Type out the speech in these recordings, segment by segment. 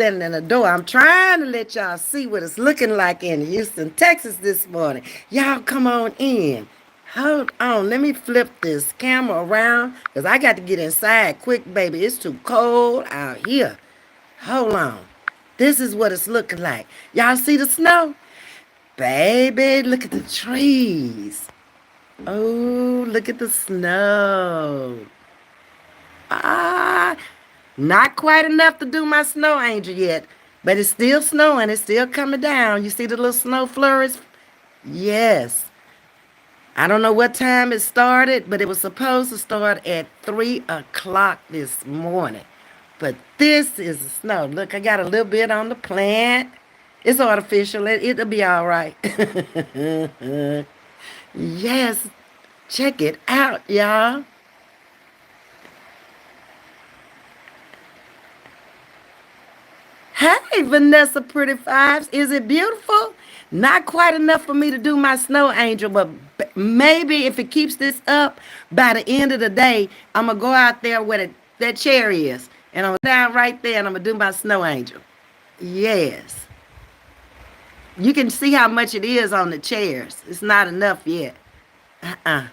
Standing in the door. I'm trying to let y'all see what it's looking like in Houston, Texas this morning. Y'all come on in. Hold on. Let me flip this camera around because I got to get inside quick, baby. It's too cold out here. Hold on. This is what it's looking like. Y'all see the snow? Baby, look at the trees. Oh, look at the snow. Ah, not quite enough to do my snow angel yet, but it's still snowing. It's still coming down. You see the little snow flurries? Yes. I don't know what time it started, but it was supposed to start at 3 o'clock this morning. But this is the snow. Look, I got a little bit on the plant. It's artificial. It'll be all right. Yes. Check it out, y'all. Hey, Vanessa Pretty Fives. Is it beautiful? Not quite enough for me to do my snow angel, but maybe if it keeps this up, by the end of the day, I'm going to go out there where that chair is. And I'm down right there and I'm going to do my snow angel. Yes. You can see how much it is on the chairs. It's not enough yet. Uh-uh.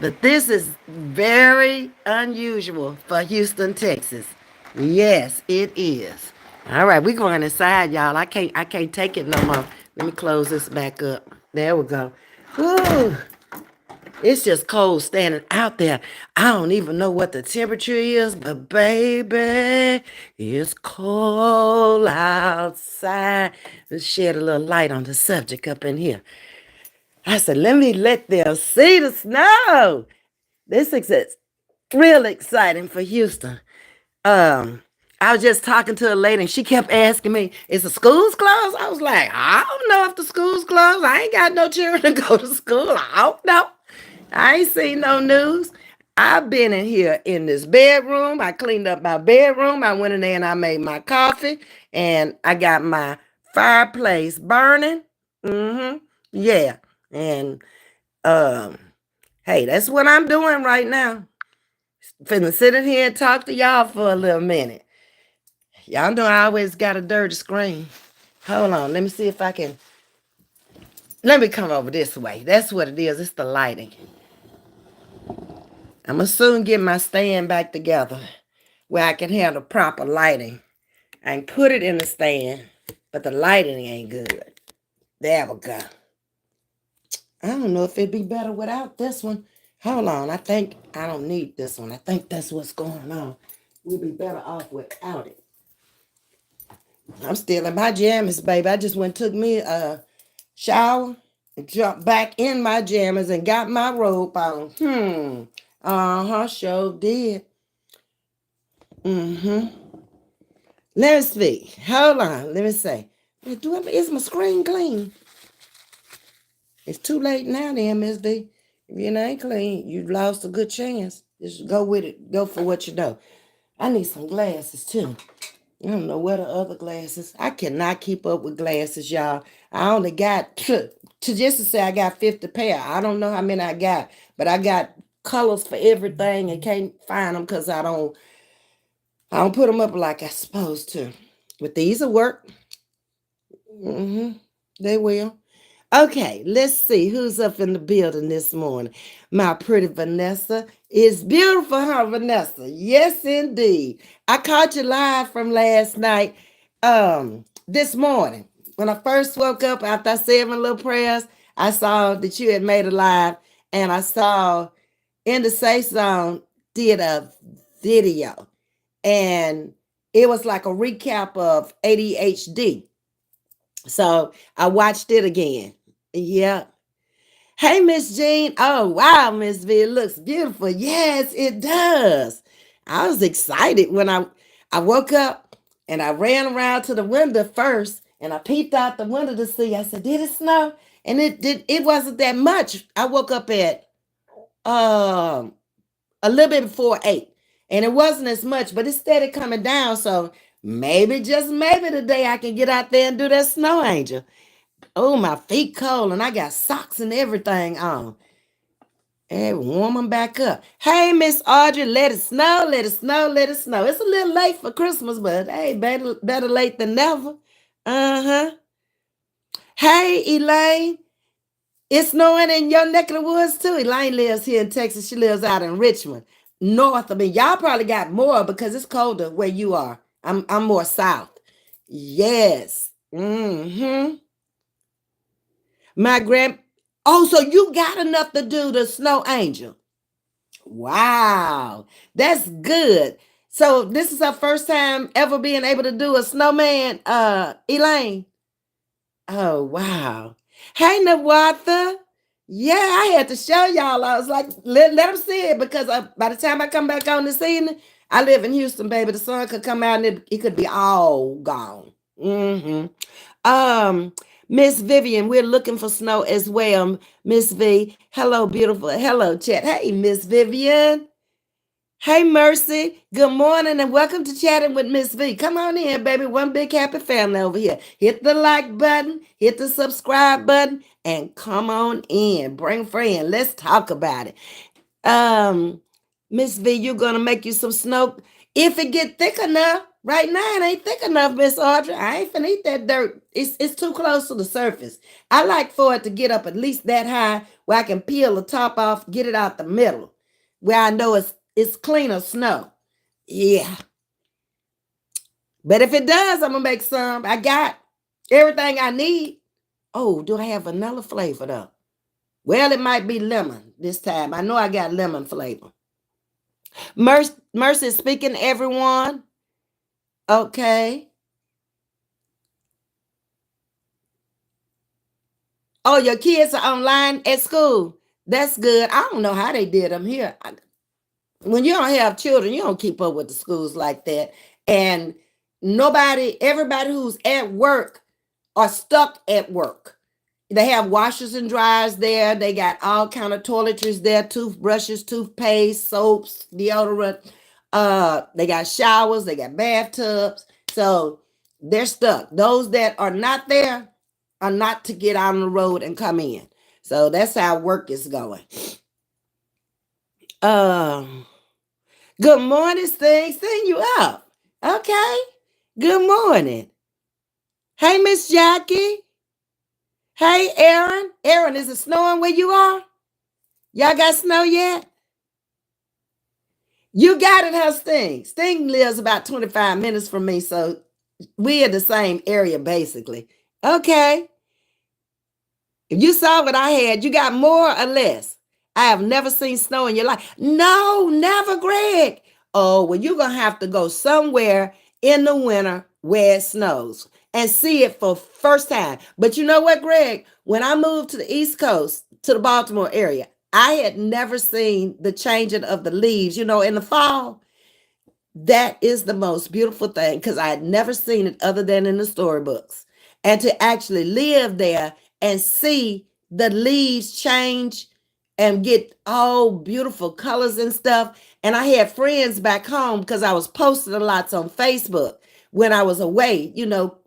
But this is very unusual for Houston, Texas. Yes, it is. All right, we going inside, y'all. I can't take it no more. Let me close this back up. There we go. Whew. It's just cold standing out there. I don't even know what the temperature is, but baby, it's cold outside. Let's shed a little light on the subject up in here. I said, let me let them see the snow. This is real exciting for Houston. Um, I was just talking to a lady and she kept asking me, is the schools closed? I was like, I don't know if the school's closed. I ain't got no children to go to school. I don't know. I ain't seen no news. I've been in here in this bedroom. I cleaned up my bedroom. I went in there and I made my coffee and I got my fireplace burning. Mm-hmm. Yeah. And um, hey, that's what I'm doing right now. Finna sit in here and talk to y'all for a little minute. Y'all know I always got a dirty screen. Hold on, let me see if I can. Let me come over this way. That's what it is. It's the lighting. I'm gonna soon get my stand back together where I can have the proper lighting. I can put it in the stand, but the lighting ain't good. There we go. I don't know if it'd be better without this one. Hold on, I think I don't need this one. I think that's what's going on. We'll be better off without it. I'm still in my jammies, baby. I just went and took me a shower and jumped back in my jammies and got my robe on. Uh-huh, sure did. Mm-hmm. Ms.V, hold on. Let me say. Is my screen clean? It's too late now then, Ms.V. If it ain't clean, you lost a good chance. Just go with it. Go for what you know. I need some glasses too. I don't know where the other glasses. I cannot keep up with glasses, y'all. I only got to just to say I got 50 pair. I don't know how many I got, but I got colors for everything and can't find them because I don't put them up like I supposed to. But these will work. They will. Okay, let's see who's up in the building this morning. My pretty Vanessa is beautiful, huh, Vanessa? Yes, indeed. I caught you live from last night, this morning. When I first woke up after I said my little prayers, I saw that you had made a live, and I saw in the Safe Zone did a video, and it was like a recap of ADHD. So I watched it again. Yeah. Hey, Miss Jean. Oh, wow, Ms.V. It looks beautiful. Yes, it does. I was excited when I woke up and I ran around to the window first and I peeped out the window to see. I said, did it snow? And it wasn't that much. I woke up at um a little bit before 8. And it wasn't as much, but it started coming down. So maybe, just maybe today I can get out there and do that snow angel. Oh, my feet cold and I got socks and everything on. And warm them back up. Hey, Miss Audrey, let it snow, let it snow, let it snow. It's a little late for Christmas, but hey, better late than never. Uh-huh. Hey, Elaine. It's snowing in your neck of the woods too. Elaine lives here in Texas. She lives out in Richmond, north of me. Y'all probably got more because it's colder where you are. I'm more south. Yes. Mm-hmm. My grand. Oh, so you got enough to do the snow angel. Wow, that's good. So this is her first time ever being able to do a snowman, Elaine. Oh wow. Hey Nawatha. Yeah, I had to show y'all. I was like, let them see it because by the time I come back on this evening, I live in Houston, baby. The sun could come out and it could be all gone. Mm-hmm. Um, Miss Vivian, we're looking for snow as well. Miss V, hello, beautiful. Hello, chat. Hey, Miss Vivian. Hey, Mercy. Good morning and welcome to Chatting with Miss V. Come on in, baby. One big happy family over here. Hit the like button, hit the subscribe button, and come on in. Bring a friend. Let's talk about it. Um, Miss V, you're gonna make you some snow. If it get thick enough, right now it ain't thick enough, Miss Audrey. I ain't finna eat that dirt. It's too close to the surface. I like for it to get up at least that high where I can peel the top off, get it out the middle, where I know it's cleaner snow. Yeah. But if it does, I'm gonna make some. I got everything I need. Oh, do I have vanilla flavor though? Well, it might be lemon this time. I know I got lemon flavor. Mercy speaking, everyone. Okay. Oh, your kids are online at school. That's good. I don't know how they did them here. When you don't have children, you don't keep up with the schools like that. And everybody who's at work are stuck at work. They have washers and dryers there. They got all kind of toiletries there, toothbrushes, toothpaste, soaps, deodorant. They got showers, they got bathtubs. So they're stuck. Those that are not there are not to get out on the road and come in. So that's how work is going. Um, Good morning, Sting you up. Okay. Good morning. Hey, Miss Jackie. Hey, Aaron. Aaron, is it snowing where you are? Y'all got snow yet? You got it, huh, Sting? Sting lives about 25 minutes from me, so we're in the same area, basically. Okay. If you saw what I had, you got more or less. I have never seen snow in your life. No, never, Greg. Oh, well, you're going to have to go somewhere in the winter where it snows and see it for first time. But you know what, Greg? When I moved to the East Coast, to the Baltimore area, I had never seen the changing of the leaves, in the fall. That is the most beautiful thing because I had never seen it other than in the storybooks. And to actually live there and see the leaves change and get all beautiful colors and stuff. And I had friends back home because I was posting a lot on Facebook when I was away,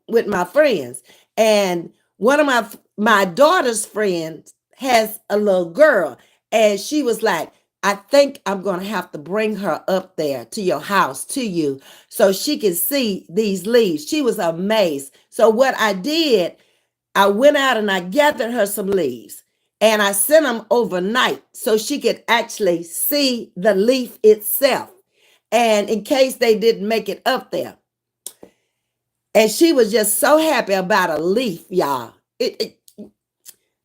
with my friends. And one of my daughter's friends has a little girl, and she was like, I think I'm going to have to bring her up there to your house, to you, so she can see these leaves. She was amazed. So what I did, I went out and I gathered her some leaves and I sent them overnight so she could actually see the leaf itself. And in case they didn't make it up there. And she was just so happy about a leaf, y'all.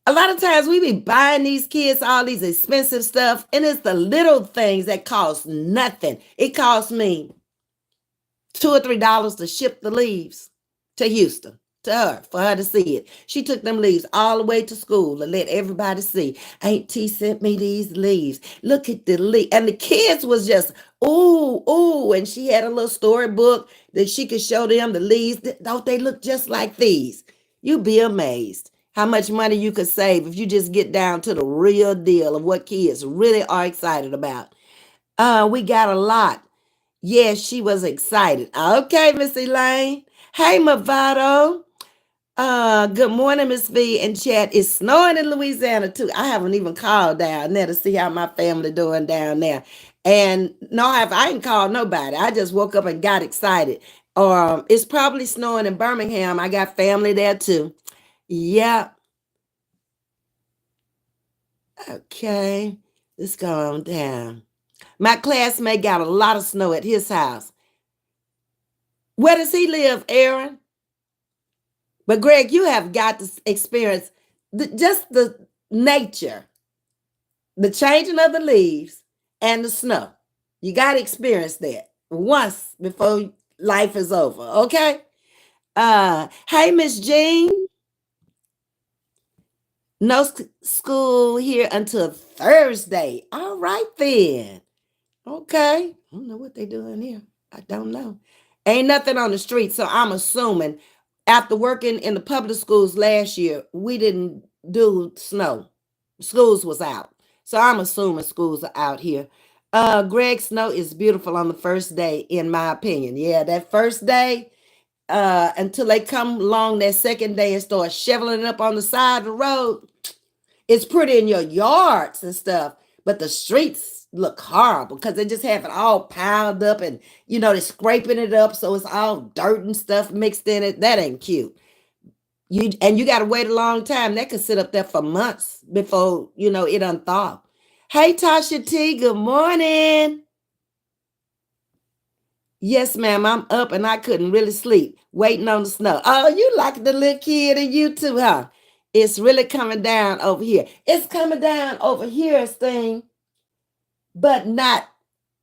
A lot of times we be buying these kids all these expensive stuff, and it's the little things that cost nothing. It cost me $2 or $3 to ship the leaves to Houston to her for her to see it. She took them leaves all the way to school and let everybody see. Aunt T sent me these leaves. Look at the leaf. And the kids was just, ooh. And she had a little storybook that she could show them the leaves. Don't they look just like these? You'd be amazed how much money you could save if you just get down to the real deal of what kids really are excited about. We got a lot. Yes, she was excited. Okay, Miss Elaine. Hey, Movado. Good morning, Miss V and chat. It's snowing in Louisiana too. I haven't even called down there to see how my family doing down there. And no, I ain't called nobody. I just woke up and got excited. It's probably snowing in Birmingham. I got family there too. Yeah. Okay. Let's go on down. My classmate got a lot of snow at his house. Where does he live, Aaron? But Greg, you have got to experience just the nature, the changing of the leaves and the snow. You got to experience that once before life is over. Okay. Hey, Miss Jean. No school here until Thursday. All right then. Okay. I don't know what they doing here. I don't know. Ain't nothing on the street, so I'm assuming after working in the public schools last year, we didn't do snow. Schools was out. So I'm assuming schools are out here. Greg, snow is beautiful on the first day, in my opinion. Yeah, that first day, until they come along that second day and start shoveling it up on the side of the road, it's pretty in your yards and stuff, but the streets look horrible because they just have it all piled up and they're scraping it up so it's all dirt and stuff mixed in it. That ain't cute. You gotta wait a long time. That could sit up there for months before it unthaw. Hey Tasha T, good morning. Yes, ma'am. I'm up and I couldn't really sleep, waiting on the snow. Oh, you like the little kid and you too, huh? It's really coming down over here. It's coming down over here, thing, but not.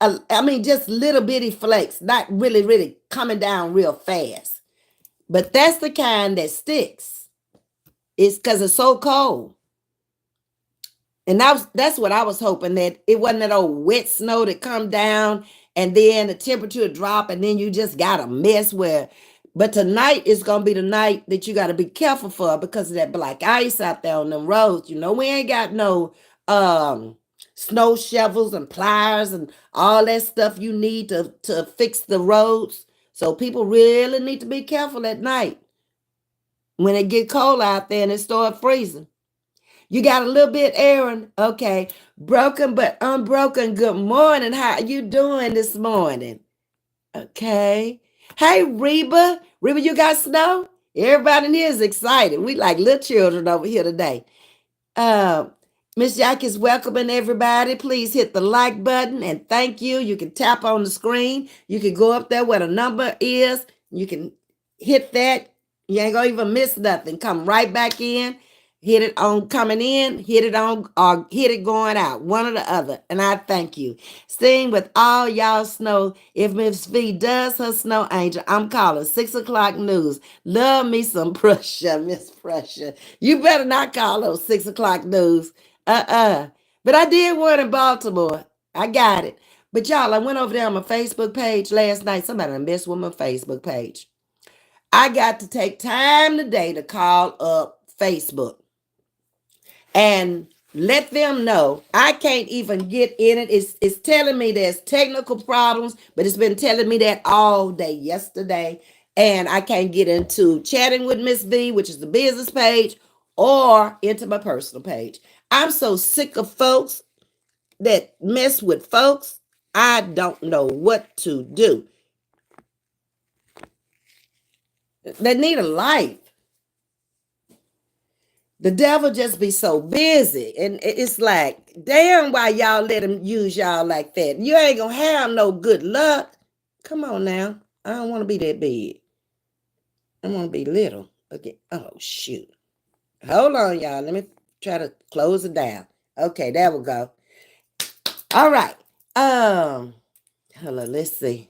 I mean, just little bitty flakes, not really, really coming down real fast. But that's the kind that sticks. It's because it's so cold. And that's what I was hoping, that it wasn't that old wet snow that come down and then the temperature drop and then you just got a mess where. But tonight is gonna be the night that you got to be careful for because of that black ice out there on them roads. We ain't got no snow shovels and pliers and all that stuff you need to fix the roads. So people really need to be careful at night when it get cold out there and it start freezing. You got a little bit, Aaron? Okay. Broken but unbroken. Good morning. How you doing this morning? Okay. Hey, Reba. Reba, you got snow? Everybody in here is excited. We like little children over here today. Uh, Miss Jack is welcoming everybody. Please hit the like button and thank you. You can tap on the screen. You can go up there where the number is. You can hit that. You ain't gonna even miss nothing. Come right back in. Hit it on coming in, hit it on, or hit it going out, one or the other. And I thank you. Sing with all y'all snow. If Ms.V does her snow angel, I'm calling 6 o'clock news. Love me some pressure, Miss Pressure. You better not call those 6 o'clock news. But I did one in Baltimore. I got it. But y'all, I went over there on my Facebook page last night. Somebody messed with my Facebook page. I got to take time today to call up Facebook and let them know I can't even get in it. It's telling me there's technical problems, but it's been telling me that all day yesterday. And I can't get into chatting with Miss V, which is the business page, or into my personal page. I'm so sick of folks that mess with folks. I don't know what to do. They need a life. The devil just be so busy. And it's like, damn, why y'all let him use y'all like that? You ain't gonna have no good luck. Come on now. I don't want to be that big. I want to be little. Okay. Oh, shoot. Hold on, y'all. Let me try to close it down. Okay, there we go. All right. Hold on, let's see.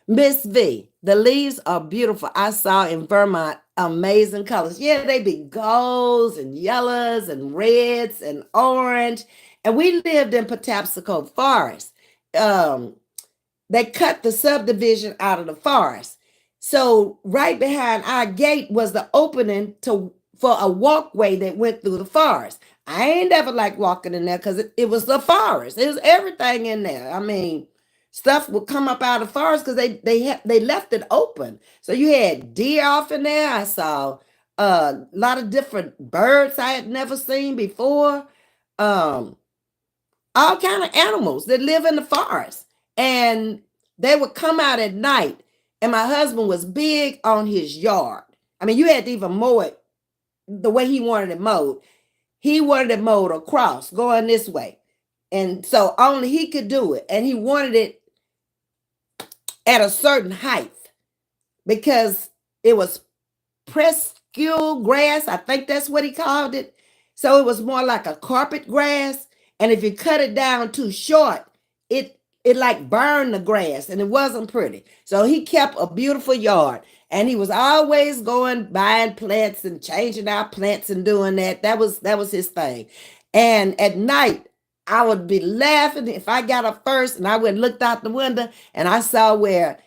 Ms.V, the leaves are beautiful. I saw in Vermont amazing colors. Yeah, they be golds and yellows and reds and orange. And we lived in Patapsco Forest. They cut the subdivision out of the forest. So right behind our gate was the opening for a walkway that went through the forest. I ain't ever liked walking in there because it was the forest. It was everything in there. I mean, stuff would come up out of the forest because they left it open. So you had deer off in there. I saw a lot of different birds I had never seen before. Um, all kind of animals that live in the forest, and they would come out at night. And my husband was big on his yard. I mean, you had to even mow it the way he wanted it mowed. He wanted it mowed across, going this way. And so only he could do it. And he wanted it at a certain height because it was prescule grass. I think that's what he called it. So it was more like a carpet grass. And if you cut it down too short, it like burned the grass and it wasn't pretty. So he kept a beautiful yard. And he was always going buying plants and changing out plants and doing that. That was his thing. And at night, I would be laughing if I got up first and I went and looked out the window and I saw where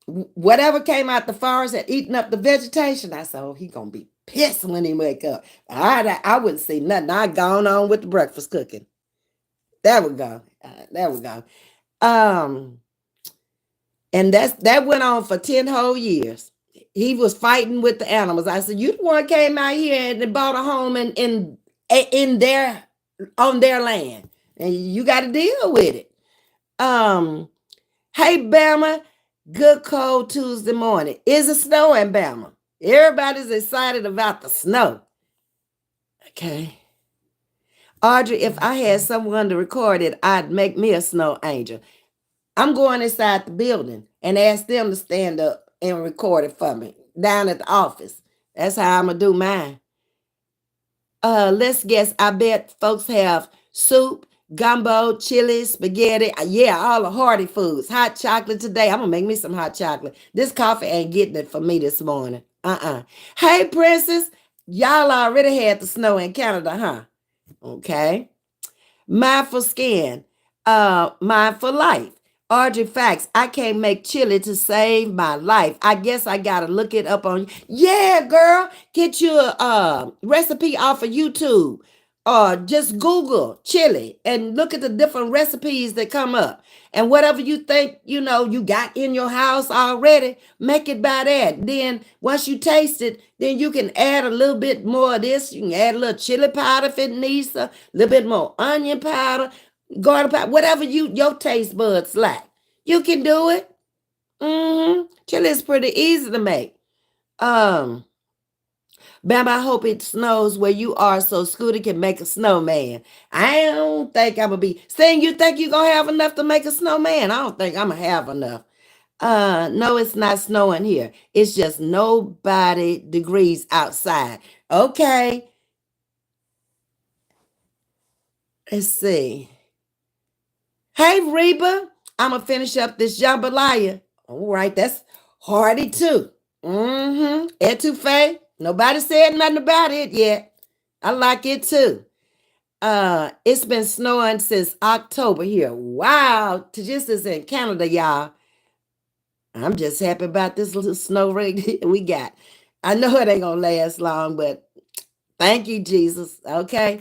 whatever came out the forest had eaten up the vegetation. I said, oh, he gonna be pissed when he wake up. I wouldn't see nothing. I gone on with the breakfast cooking. There we go. There we go. And that went on for 10 whole years. He was fighting with the animals. I said, you the one came out here and bought a home in their on their land. And you got to deal with it. Hey, Bama, good cold Tuesday morning. Is it snow in Bama? Everybody's excited about the snow. Okay. Audrey, if I had someone to record it, I'd make me a snow angel. I'm going inside the building and ask them to stand up and record it for me down at the office. That's how I'm going to do mine. Let's guess. I bet folks have soup, gumbo, chili, spaghetti. Yeah, all the hearty foods. Hot chocolate today. I'm going to make me some hot chocolate. This coffee ain't getting it for me this morning. Hey, Princess. Y'all already had the snow in Canada, huh? Okay. Mindful skin. Mindful life. Audrey Facts, I can't make chili to save my life. I guess I gotta look it up on. Yeah, girl, get you a recipe off of YouTube, or just Google chili and look at the different recipes that come up. And whatever you think you got in your house already, make it by that. Then once you taste it, then you can add a little bit more of this. You can add a little chili powder if it needs a little bit more onion powder. Garlic powder, whatever your taste buds like, you can do it. Chili is pretty easy to make. Bam, I hope it snows where you are so Scooter can make a snowman. I don't think I'm gonna be saying you think you're gonna have enough to make a snowman. I don't think I'm gonna have enough. No, it's not snowing here. It's just nobody degrees outside. Okay. Let's see. Hey, Reba, I'm going to finish up this jambalaya. All right, that's hearty too. Etouffee, nobody said nothing about it yet. I like it too. It's been snowing since October here. Wow, just as in Canada, y'all. I'm just happy about this little snow rig we got. I know it ain't going to last long, but thank you, Jesus. Okay,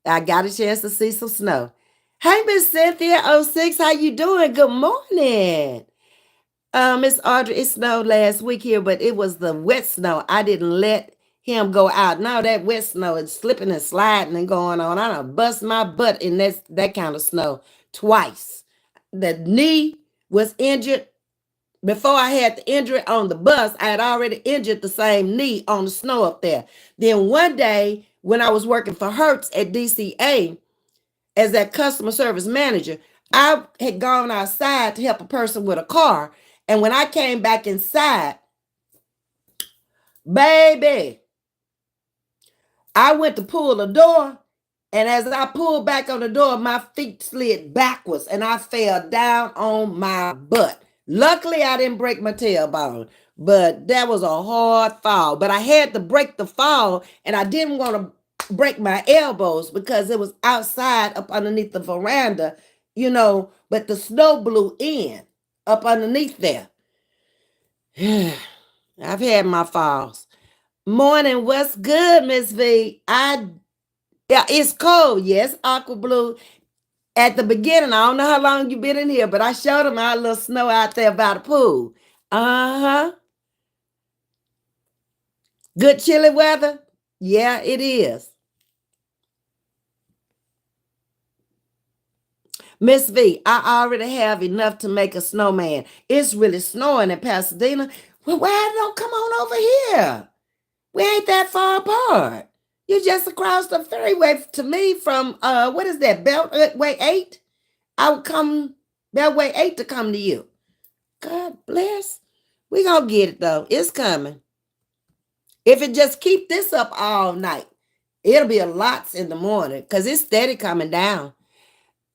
I got a chance to see some snow. Hey, Miss Cynthia 06, how you doing? Good morning. Miss Audrey, it snowed last week here, but it was the wet snow. I didn't let him go out. Now that wet snow is slipping and sliding and going on. I done bust my butt in that kind of snow twice. The knee was injured. Before I had the injury on the bus, I had already injured the same knee on the snow up there. Then one day when I was working for Hertz at DCA, as that customer service manager, I had gone outside to help a person with a car. And when I came back inside, baby, I went to pull the door. And as I pulled back on the door, my feet slid backwards and I fell down on my butt. Luckily, I didn't break my tailbone, but that was a hard fall. But I had to break the fall and I didn't want to break my elbows because it was outside up underneath the veranda, but the snow blew in up underneath there. I've had my falls. Morning, what's good, Ms.V? Yeah, it's cold. Yes, aqua blue. At the beginning, I don't know how long you been in here, but I showed them our little snow out there by the pool. Uh-huh. Good chilly weather? Yeah, it is. Ms. V, I already have enough to make a snowman. It's really snowing in Pasadena. Well, why don't come on over here? We ain't that far apart. You're just across the freeway to me from what is that, Beltway 8? I would come Beltway 8 to come to you. God bless. We gonna get it though. It's coming. If it just keep this up all night, it'll be a lots in the morning because it's steady coming down.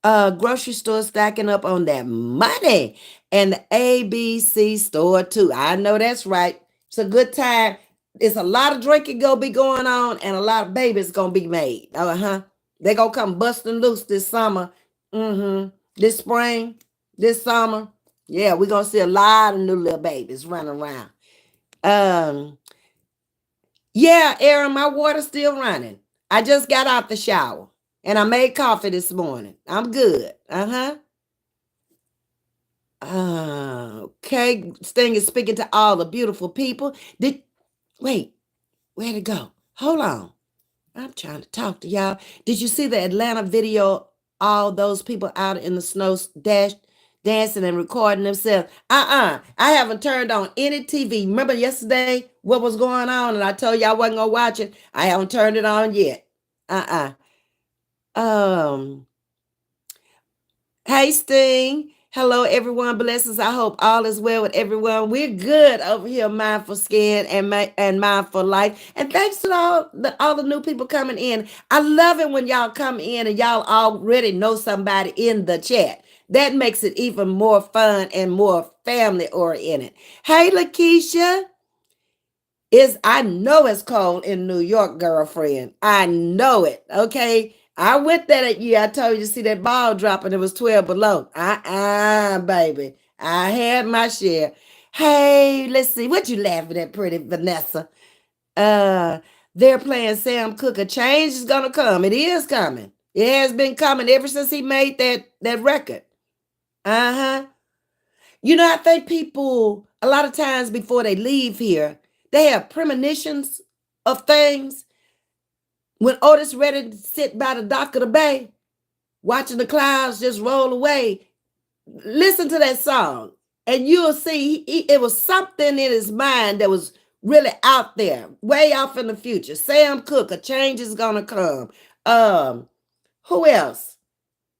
Grocery store stacking up on that money, and the ABC store too. I know that's right. It's a good time. It's a lot of drinking gonna be going on, and a lot of babies gonna be made. Uh-huh. They gonna come busting loose this summer. Mm-hmm. This spring, this summer. Yeah, we're gonna see a lot of new little babies running around. Um, yeah, Aaron, my water's still running. I just got out the shower and I made coffee this morning. I'm good. Uh-huh. Okay. Sting is speaking to all the beautiful people. Wait, where'd it go? Hold on. I'm trying to talk to y'all. Did you see the Atlanta video? All those people out in the snow dancing and recording themselves. I haven't turned on any TV. Remember yesterday what was going on, and I told you I wasn't gonna watch it. I haven't turned it on yet. Um. Hey, Sting. Hello, everyone. Blessings. I hope all is well with everyone. We're good over here, Mindful Skin and Mindful Life. And thanks to all the new people coming in. I love it when y'all come in and y'all already know somebody in the chat. That makes it even more fun and more family oriented. Hey, Lakeisha. I know it's cold in New York, girlfriend. I know it. Okay. I went there that year. I told you to see that ball drop and it was 12 below. Baby. I had my share. Hey, let's see. What you laughing at, pretty Vanessa? Uh, they're playing Sam Cooke. A change is gonna come. It is coming. It has been coming ever since he made that record. Uh-huh. I think people a lot of times before they leave here, they have premonitions of things. When Otis ready to sit by the dock of the bay, watching the clouds just roll away, listen to that song, and you'll see it was something in his mind that was really out there, way off in the future. Sam Cooke, a change is gonna come. Who else?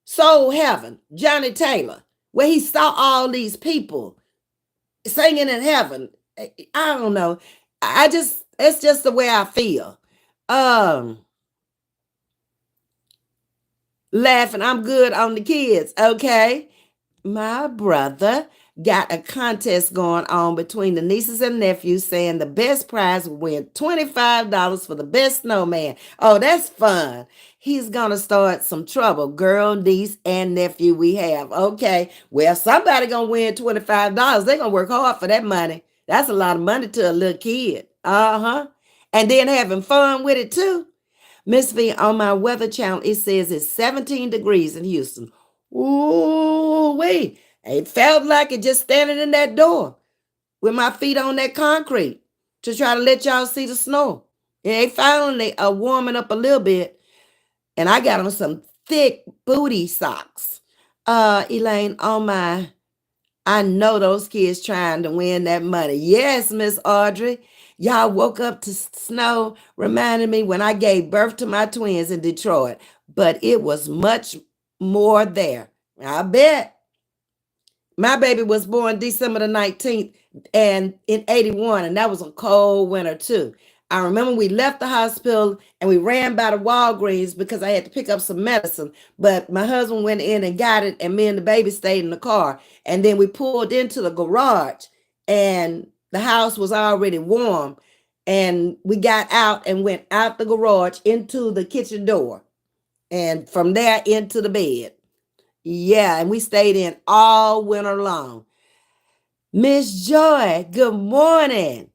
Soul Heaven, Johnny Taylor, where he saw all these people singing in heaven. I don't know. It's just the way I feel. Laughing. I'm good on the kids. Okay. My brother got a contest going on between the nieces and nephews saying the best prize will win $25 for the best snowman. Oh, that's fun. He's going to start some trouble. Girl, niece, and nephew we have. Okay. Well, somebody going to win $25. They're going to work hard for that money. That's a lot of money to a little kid. Uh-huh. And then having fun with it too. Ms.V, on my weather channel, it says it's 17 degrees in Houston. Ooh, wait. It felt like it just standing in that door with my feet on that concrete to try to let y'all see the snow. It finally warming up a little bit, and I got on some thick booty socks. Elaine, I know those kids trying to win that money. Yes, Miss Audrey. Y'all woke up to snow, reminding me when I gave birth to my twins in Detroit, but it was much more there. I bet. My baby was born December the 19th and in 81, and that was a cold winter too. I remember we left the hospital and we ran by the Walgreens because I had to pick up some medicine, but my husband went in and got it, and me and the baby stayed in the car. And then we pulled into the garage and the house was already warm, and we got out and went out the garage into the kitchen door and from there into the bed. Yeah, and we stayed in all winter long. Miss Joy, good morning.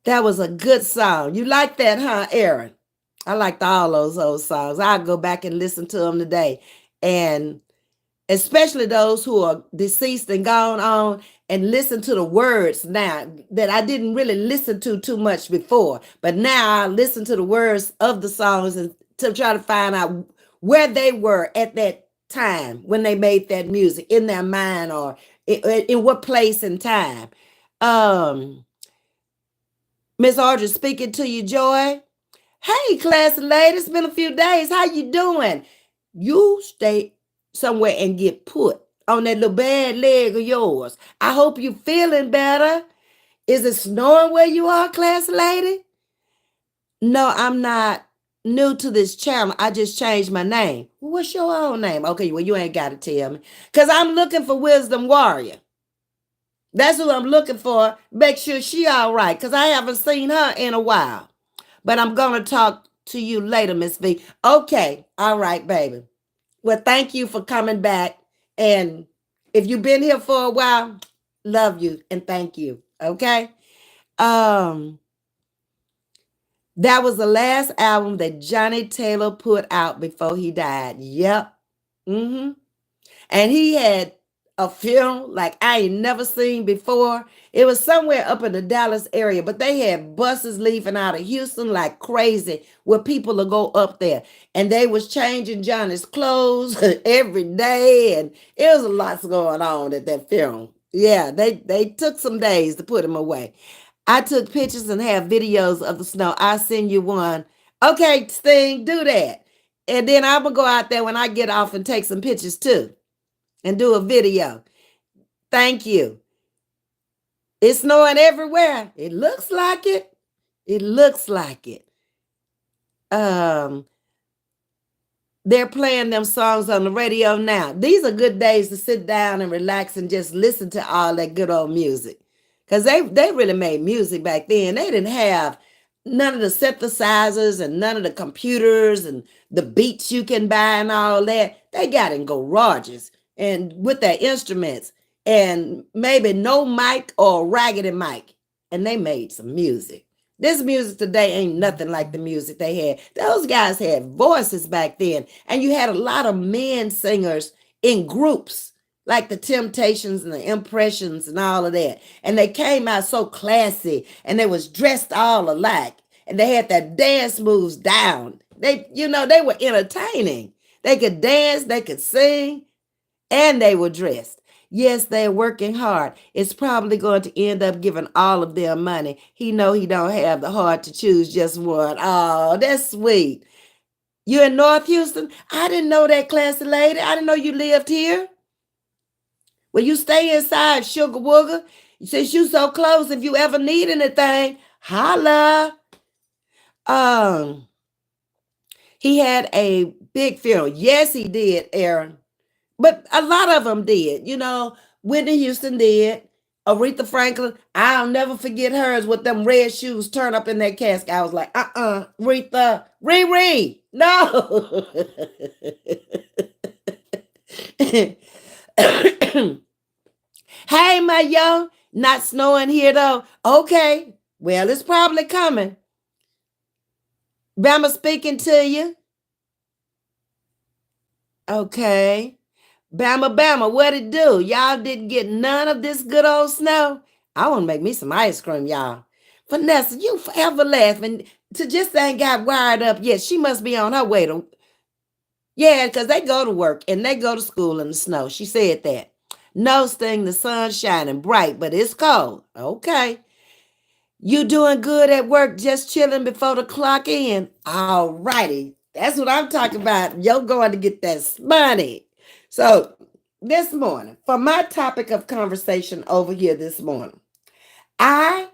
That was a good song. You like that, huh, Aaron? I liked all those old songs. I'll go back and listen to them today. And especially those who are deceased and gone on, and listen to the words now that I didn't really listen to too much before. But now I listen to the words of the songs and to try to find out where they were at that time when they made that music in their mind, or in what place and time. Um, Miss Audrey speaking to you, Joy. Hey, class lady, it's been a few days. How you doing? You stay somewhere and get put on that little bad leg of yours. I hope you feeling better. Is it snowing where you are, class lady? No, I'm not new to this channel. I just changed my name. What's your own name? Okay, well, you ain't got to tell me. Because I'm looking for Wisdom Warrior. That's who I'm looking for. Make sure she all right, because I haven't seen her in a while. But I'm going to talk to you later, Ms.V. Okay, all right, baby. Well, thank you for coming back. And if you've been here for a while, love you and thank you. Okay. Um, that was the last album that Johnny Taylor put out before he died. Yep. Mm-hmm. And he had a funeral like I ain't never seen before. It was somewhere up in the Dallas area, but they had buses leaving out of Houston like crazy where people will go up there. And they was changing Johnny's clothes every day. And it was a lot going on at that funeral. Yeah, they took some days to put him away. I took pictures and have videos of the snow. I'll send you one. Okay, Sting, do that. And then I'm going to go out there when I get off and take some pictures too and do a video. Thank you. It's snowing everywhere. It looks like it. It looks like it. They're playing them songs on the radio now. These are good days to sit down and relax and just listen to all that good old music. Because they really made music back then. They didn't have none of the synthesizers and none of the computers and the beats you can buy and all that. They got in garages and with their instruments and maybe no mic or raggedy mic. And they made some music. This music today ain't nothing like the music they had. Those guys had voices back then. And you had a lot of men singers in groups, like the Temptations and the Impressions and all of that. And they came out so classy and they was dressed all alike. And they had their dance moves down. They were entertaining. They could dance, they could sing, and they were dressed. Yes, they're working hard. It's probably going to end up giving all of their money. He don't have the heart to choose just one. Oh, that's sweet. You in North Houston? I didn't know that, classy lady. I didn't know you lived here. Well, you stay inside, sugar wooger. Since you so close, if you ever need anything, holla. He had a big funeral. Yes, he did, Aaron. But a lot of them did. Whitney Houston did. Aretha Franklin, I'll never forget hers with them red shoes turned up in that casket. I was like, Aretha, Riri, no. Hey, my young, not snowing here though. Okay, well, it's probably coming. Bama speaking to you. Okay. Bama, what it do? Y'all didn't get none of this good old snow? I want to make me some ice cream, y'all. Vanessa, you forever laughing. To just ain't got wired up yet. She must be on her way to... Yeah, because they go to work and they go to school in the snow. She said that. No, Sting, the sun's shining bright, but it's cold. Okay. You doing good at work, just chilling before the clock in? All righty. That's what I'm talking about. You're going to get that money. So this morning, for my topic of conversation over here this morning, I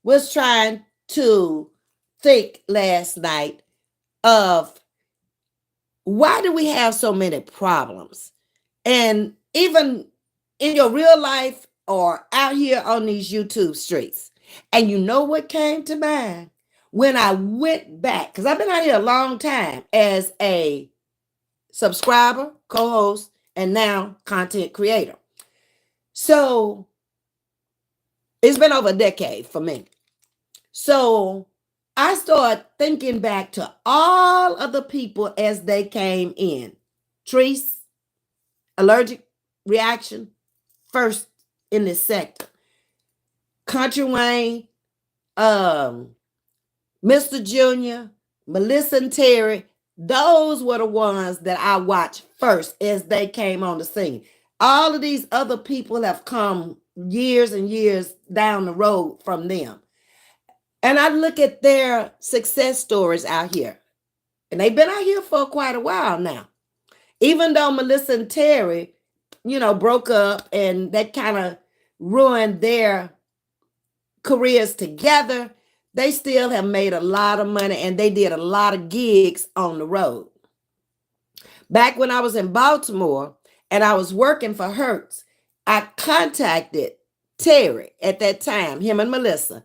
was trying to think last night of why do we have so many problems? And even in your real life or out here on these YouTube streets. And you know what came to mind? When I went back, because I've been out here a long time as a subscriber, co-host, and now content creator. So it's been over a decade for me. So I started thinking back to all of the people as they came in. Treese, allergic reaction, first in this sector. Country Wayne, um, Mr. Junior, Melissa and Terry, those were the ones that I watched first as they came on the scene. All of these other people have come years and years down the road from them. And I look at their success stories out here. And they've been out here for quite a while now. Even though Melissa and Terry, broke up and that kind of ruined their careers together, they still have made a lot of money and they did a lot of gigs on the road. Back when I was in Baltimore and I was working for Hertz, I contacted Terry at that time, him and Melissa,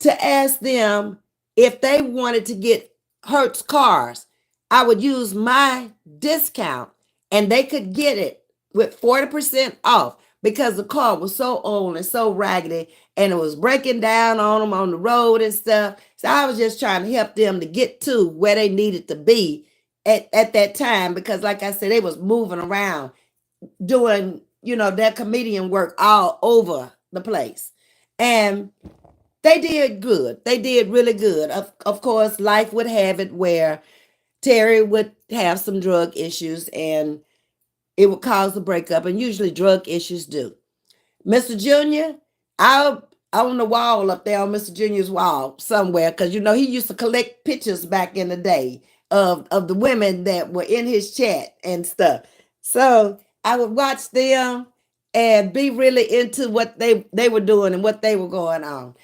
to ask them if they wanted to get Hertz cars. I would use my discount and they could get it with 40% off because the car was so old and so raggedy and it was breaking down on them on the road and stuff. So I was just trying to help them to get to where they needed to be at that time because, like I said, they was moving around doing, their comedian work all over the place. And they did good. They did really good. Of course, life would have it where Terry would have some drug issues and it would cause a breakup, and usually drug issues do. Mr. Junior, I on the wall up there on Mr. Junior's wall somewhere, because he used to collect pictures back in the day of the women that were in his chat and stuff. So I would watch them and be really into what they were doing and what they were going on.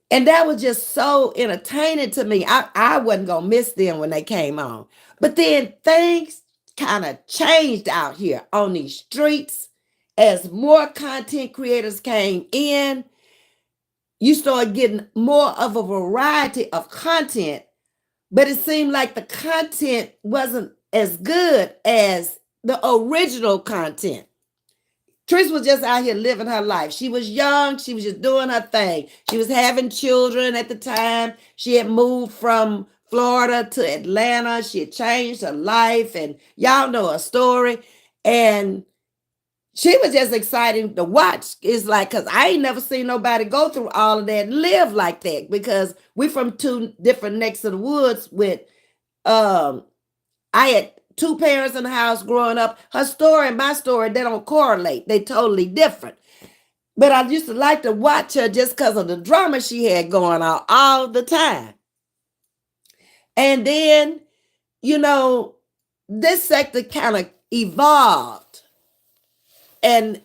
And that was just so entertaining to me. I wasn't going to miss them when they came on. But then things kind of changed out here on these streets as more content creators came in. You started getting more of a variety of content, but it seemed like the content wasn't as good as the original content. Trish was just out here living her life. She was young. She was just doing her thing. She was having children at the time. She had moved from Florida to Atlanta. She had changed her life. And y'all know her story. And she was just exciting to watch. It's like, because I ain't never seen nobody go through all of that and live like that, because we from two different necks of the woods with, I had two parents in the house growing up. Her story and my story, they don't correlate. They totally different. But I used to like to watch her just because of the drama she had going on all the time. And then, this sector kind of evolved. And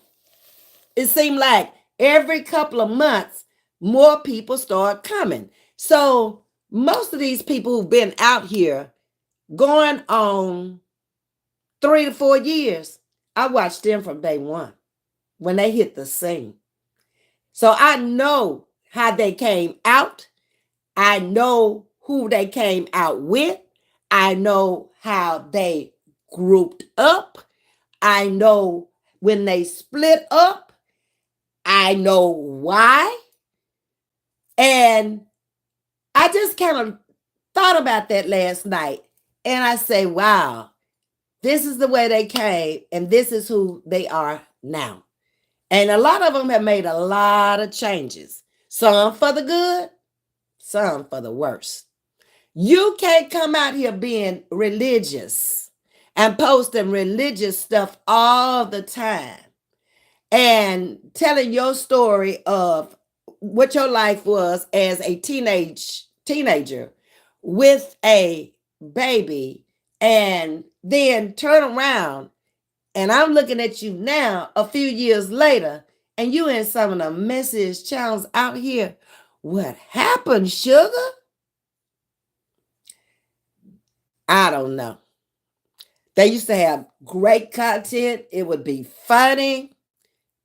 it seemed like every couple of months, more people start coming. So most of these people who've been out here going on 3 to 4 years, I watched them from day one when they hit the scene. So I know how they came out. I know who they came out with. I know how they grouped up. I know when they split up. I know why. And I just kind of thought about that last night. And I say, wow, this is the way they came, and this is who they are now. And a lot of them have made a lot of changes. Some for the good, some for the worse. You can't come out here being religious and posting religious stuff all the time and telling your story of what your life was as a teenager with a baby, and then turn around and I'm looking at you now a few years later and you in some of the messiest channels out here. What happened, sugar? I don't know. They used to have great content. It would be funny.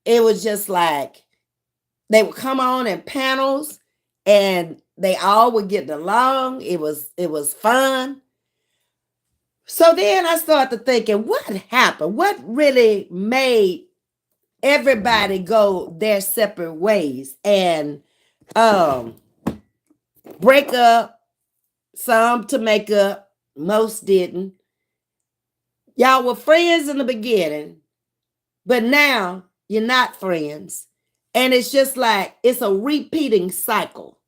It was just like they would come on in panels and they all would get along. It was fun. So then I started thinking, what happened? What really made everybody go their separate ways? And break up, some to make up, most didn't. Y'all were friends in the beginning, but now you're not friends. And it's just like it's a repeating cycle.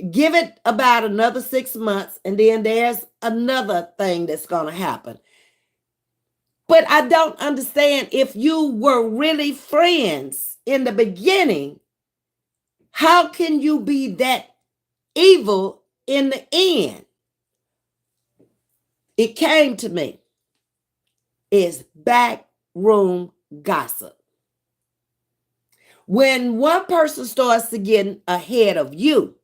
Give it about another 6 months, and then there's another thing that's going to happen. But I don't understand, if you were really friends in the beginning, how can you be that evil in the end? It came to me. It's backroom gossip. When one person starts to get ahead of you,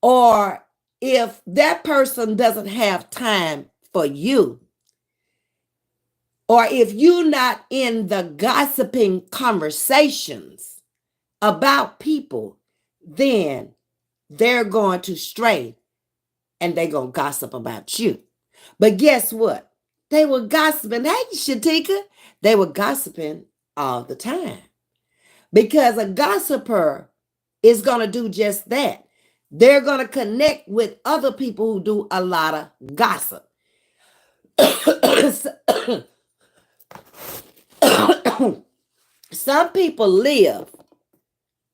or if that person doesn't have time for you, or if you're not in the gossiping conversations about people, then they're going to stray and they're going to gossip about you. But guess what? They were gossiping. Hey, Shatika, they were gossiping all the time, because a gossiper is going to do just that. They're going to connect with other people who do a lot of gossip. Some people live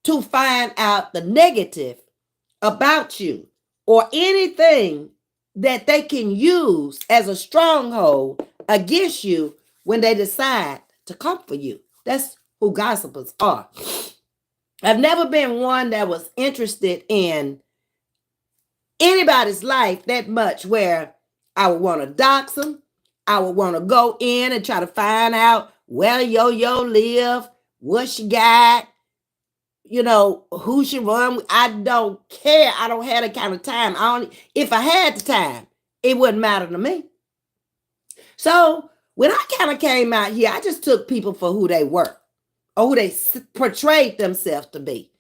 to find out the negative about you, or anything that they can use as a stronghold against you when they decide to come for you. That's who gossipers are. I've never been one that was interested in anybody's life that much where I would want to dox them. I would want to go in and try to find out where Yo-Yo live, what she got, who she run. I don't care. I don't have that kind of time. If I had the time, it wouldn't matter to me. So when I kind of came out here, I just took people for who they were, or who they portrayed themselves to be,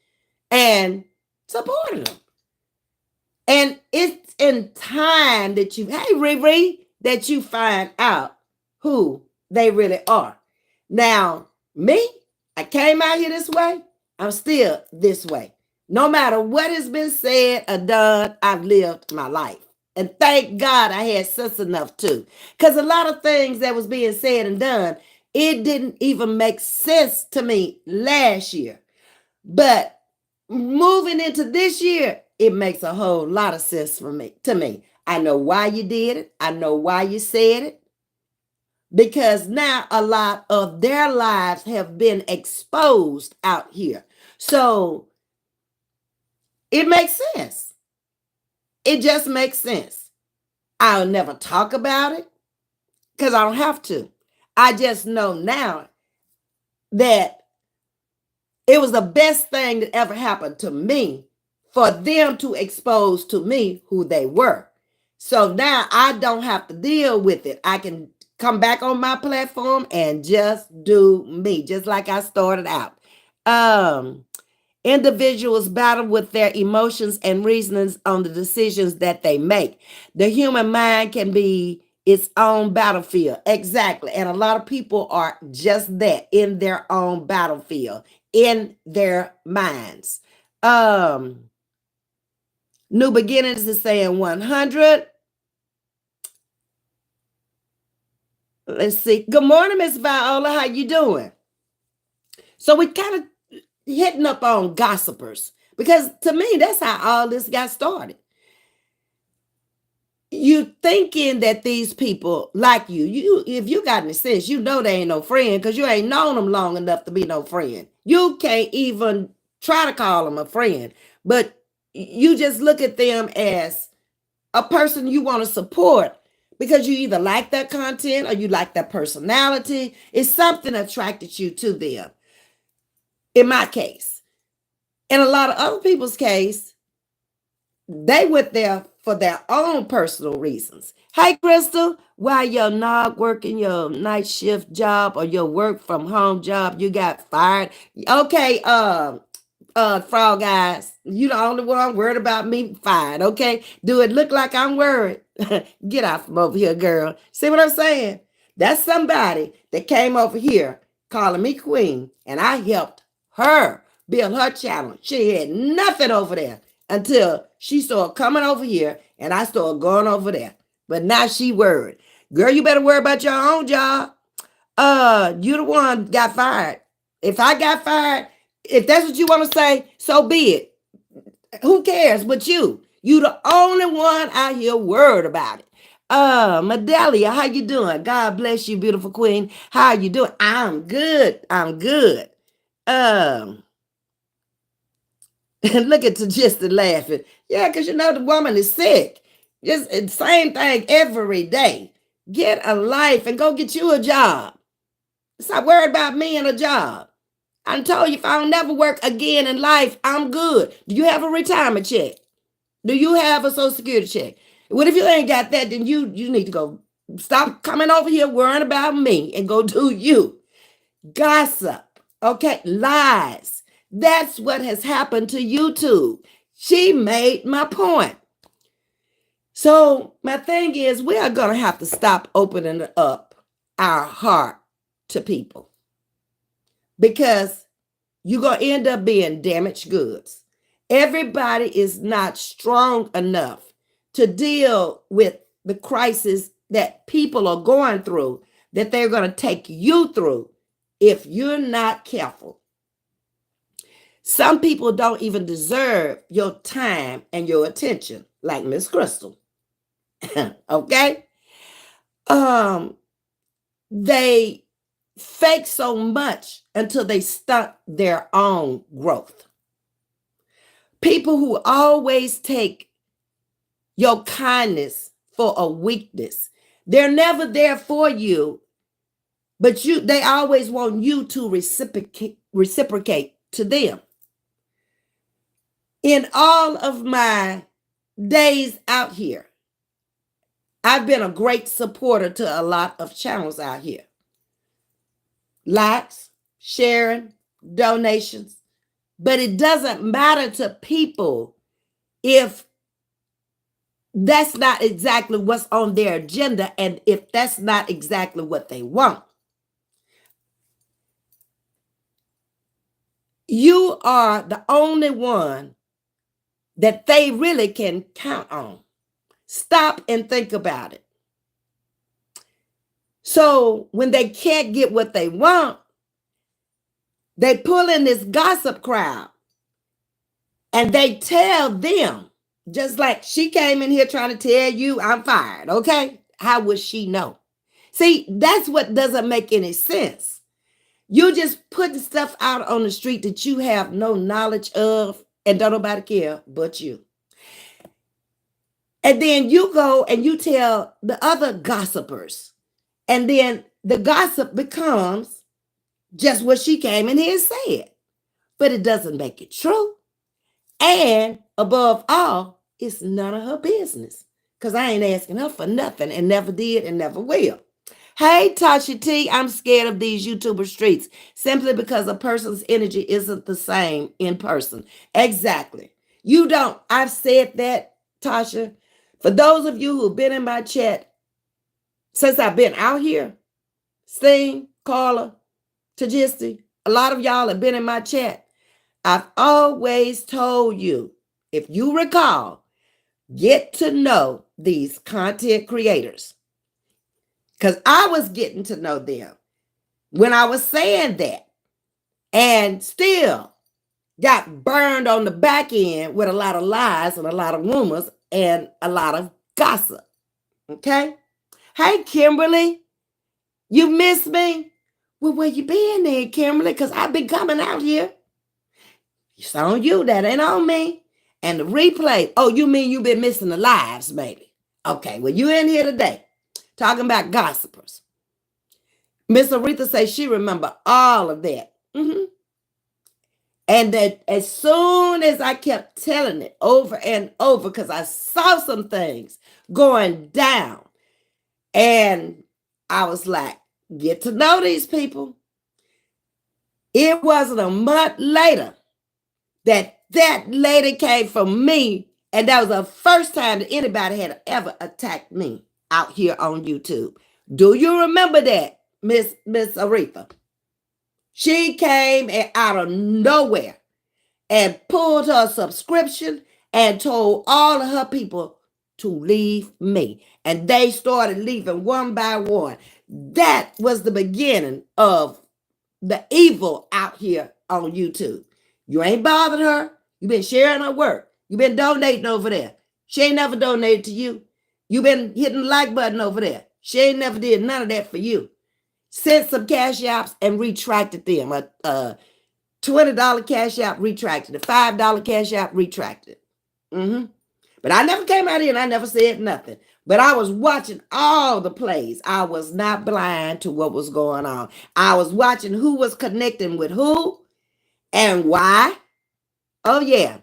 and supported them. And it's in time that hey, Riri, that you find out who they really are. Now, me, I came out here this way. I'm still this way. No matter what has been said or done, I've lived my life. And thank God I had sense enough to. Because a lot of things that was being said and done, it didn't even make sense to me last year. But moving into this year, it makes a whole lot of sense to me. I know why you did it. I know why you said it. Because now a lot of their lives have been exposed out here. So it makes sense. It just makes sense. I'll never talk about it because I don't have to. I just know now that it was the best thing that ever happened to me, for them to expose to me who they were. So now I don't have to deal with it. I can come back on my platform and just do me, just like I started out. Individuals battle with their emotions and reasonings on the decisions that they make. The human mind can be its own battlefield. Exactly. And a lot of people are just that, in their own battlefield, in their minds. New Beginnings is saying 100. Let's see. Good morning, Ms. Viola. How you doing? So we kind of hitting up on gossipers, because to me, that's how all this got started. You thinking that these people like you, if you got any sense, you know they ain't no friend, because you ain't known them long enough to be no friend. You can't even try to call them a friend, but you just look at them as a person you want to support, because you either like their content or you like their personality. It's something attracted you to them. In my case, in a lot of other people's case, they went there for their own personal reasons. Hey, Crystal, while you're not working your night shift job or your work from home job, you got fired. Okay, Frog Guys, you the only one worried about me. Fine, okay? Do it look like I'm worried? Get out from over here, girl. See what I'm saying? That's somebody that came over here calling me queen, and I helped her build her channel. She had nothing over there until she started coming over here and I started going over there. But now she worried. Girl, you better worry about your own job. You the one got fired. If I got fired, if that's what you want to say, so be it. Who cares but you? You the only one out here worried about it. Medalia, how you doing? God bless you, beautiful queen. How are you doing? I'm good. I'm good. Look at Tajista laughing. Yeah, because you know the woman is sick. Just same thing every day. Get a life and go get you a job. Stop worried about me and a job. I told you if I don't never work again in life, I'm good. Do you have a retirement check? Do you have a social security check? What if you ain't got that? Then you need to go stop coming over here worrying about me and go do you. Gossip, okay, lies. That's what has happened to YouTube. She made my point. So my thing is, we are going to have to stop opening up our heart to people, because you're going to end up being damaged goods. Everybody is not strong enough to deal with the crisis that people are going through, that they're going to take you through if you're not careful. Some people don't even deserve your time and your attention, like Miss Crystal. Okay? They fake so much until they stunt their own growth. People who always take your kindness for a weakness, they're never there for you, but they always want you to reciprocate to them. In all of my days out here, I've been a great supporter to a lot of channels out here. Likes, sharing, donations. But it doesn't matter to people if that's not exactly what's on their agenda and if that's not exactly what they want. You are the only one that they really can count on. Stop and think about it. So when they can't get what they want, they pull in this gossip crowd and they tell them, just like she came in here trying to tell you I'm fired, okay? How would she know? See, that's what doesn't make any sense. You just putting stuff out on the street that you have no knowledge of and don't nobody care but you. And then you go and you tell the other gossipers. And then the gossip becomes just what she came in here and said. But it doesn't make it true. And above all, it's none of her business. Because I ain't asking her for nothing and never did and never will. Hey, Tasha T, I'm scared of these YouTuber streets simply because a person's energy isn't the same in person. Exactly. You don't. I've said that, Tasha. For those of you who've been in my chat since I've been out here, Sting, Carla, Tajisti, a lot of y'all have been in my chat. I've always told you, if you recall, get to know these content creators. Because I was getting to know them when I was saying that, and still got burned on the back end with a lot of lies and a lot of rumors and a lot of gossip. Okay? Hey, Kimberly, you miss me? Well, where you been then, Kimberly? Because I've been coming out here. It's on you. That ain't on me. And the replay. Oh, you mean you've been missing the lives, baby? Okay, well, you in here today talking about gossipers. Miss Aretha says she remember all of that. And that as soon as I kept telling it over and over, because I saw some things going down, and I was like, get to know these people. It wasn't a month later that lady came from me, and that was the first time that anybody had ever attacked me out here on YouTube. Do you remember that, Miss Aretha? She came out of nowhere and pulled her subscription and told all of her people to leave me. And they started leaving one by one. That was the beginning of the evil out here on YouTube. You ain't bothered her. You been sharing her work. You been donating over there. She ain't never donated to you. You been hitting the like button over there. She ain't never did none of that for you. Sent some cash apps and retracted them. A $20 cash app retracted. A $5 cash app retracted. But I never came out here and I never said nothing. But I was watching all the plays. I was not blind to what was going on. I was watching who was connecting with who and why. Oh, yeah.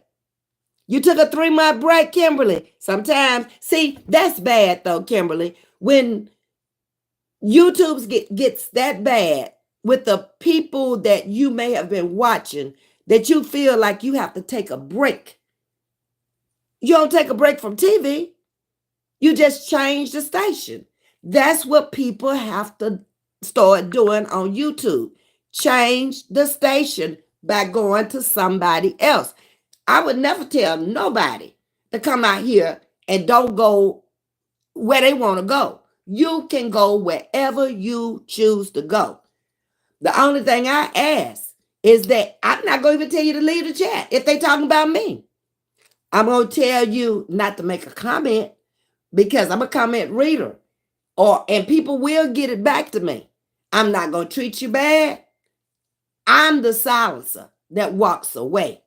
You took a 3-month break, Kimberly. Sometimes, see, that's bad though, Kimberly. When YouTube's gets that bad with the people that you may have been watching, that you feel like you have to take a break. You don't take a break from TV. You just change the station. That's what people have to start doing on YouTube. Change the station by going to somebody else. I would never tell nobody to come out here and don't go where they want to go. You can go wherever you choose to go. The only thing I ask is that I'm not going to even tell you to leave the chat if they talking about me. I'm going to tell you not to make a comment because I'm a comment reader, and people will get it back to me. I'm not going to treat you bad. I'm the silencer that walks away.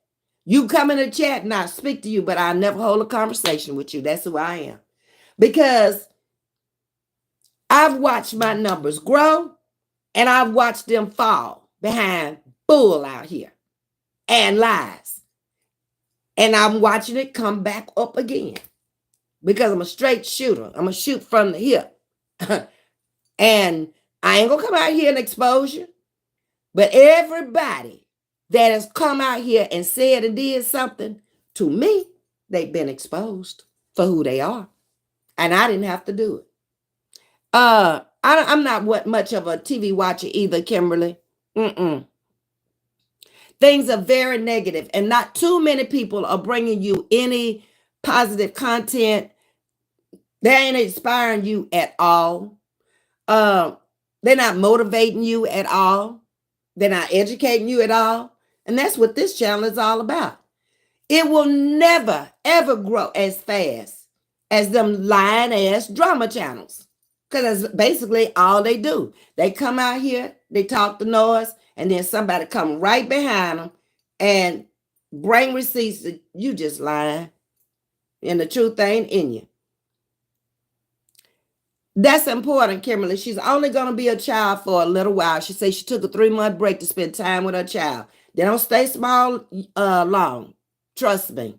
You come in the chat and I speak to you, but I never hold a conversation with you. That's who I am. Because I've watched my numbers grow and I've watched them fall behind bull out here and lies. And I'm watching it come back up again because I'm a straight shooter. I'm going to shoot from the hip. And I ain't going to come out here and expose you. But everybody that has come out here and said and did something to me, they've been exposed for who they are. And I didn't have to do it. I'm not much of a TV watcher either, Kimberly. Things are very negative, and not too many people are bringing you any positive content. They ain't inspiring you at all. They're not motivating you at all. They're not educating you at all. And that's what this channel is all about. It will never, ever grow as fast as them lying ass drama channels. Because that's basically all they do. They come out here, they talk the noise, and then somebody come right behind them and bring receipts that you just lying. And the truth ain't in you. That's important, Kimberly. She's only going to be a child for a little while. She says she took a 3-month break to spend time with her child. They don't stay small long. Trust me.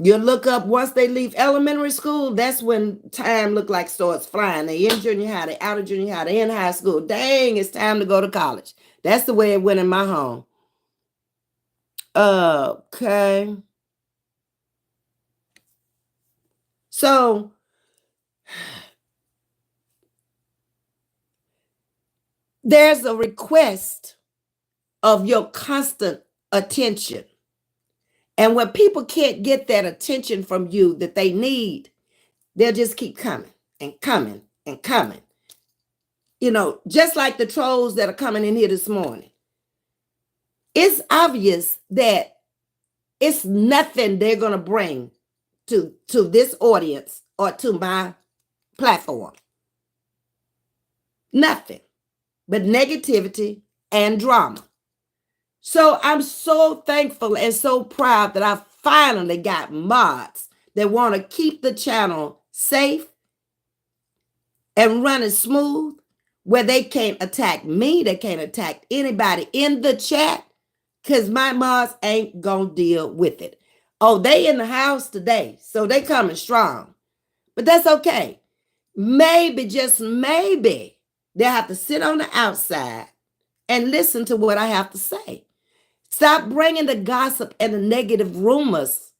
You look up once they leave elementary school, that's when time look like starts flying. They in junior high, they out of junior high, they in high school. Dang, it's time to go to college. That's the way it went in my home. Okay. So there's a request of your constant attention. And when people can't get that attention from you that they need, they'll just keep coming and coming and coming. You know, just like the trolls that are coming in here this morning. It's obvious that it's nothing they're going to bring to this audience or to my platform. Nothing but negativity and drama. So I'm so thankful and so proud that I finally got mods that want to keep the channel safe and running smooth, where they can't attack me, they can't attack anybody in the chat, because my mods ain't gonna deal with it. Oh, they in the house today, so they coming strong. But that's okay. Maybe, just maybe, they'll have to sit on the outside and listen to what I have to say. Stop bringing the gossip and the negative rumors.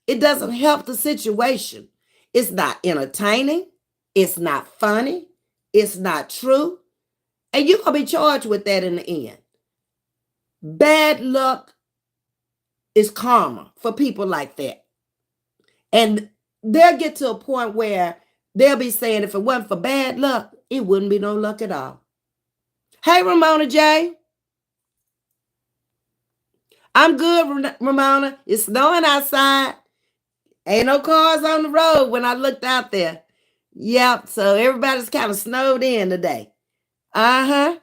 It doesn't help the situation. It's not entertaining. It's not funny. It's not true. And you're going to be charged with that in the end. Bad luck is karma for people like that. And they'll get to a point where they'll be saying, if it wasn't for bad luck, it wouldn't be no luck at all. Hey, Ramona J. I'm good, Ramona. It's snowing outside. Ain't no cars on the road when I looked out there. Yep, so everybody's kind of snowed in today. Uh-huh.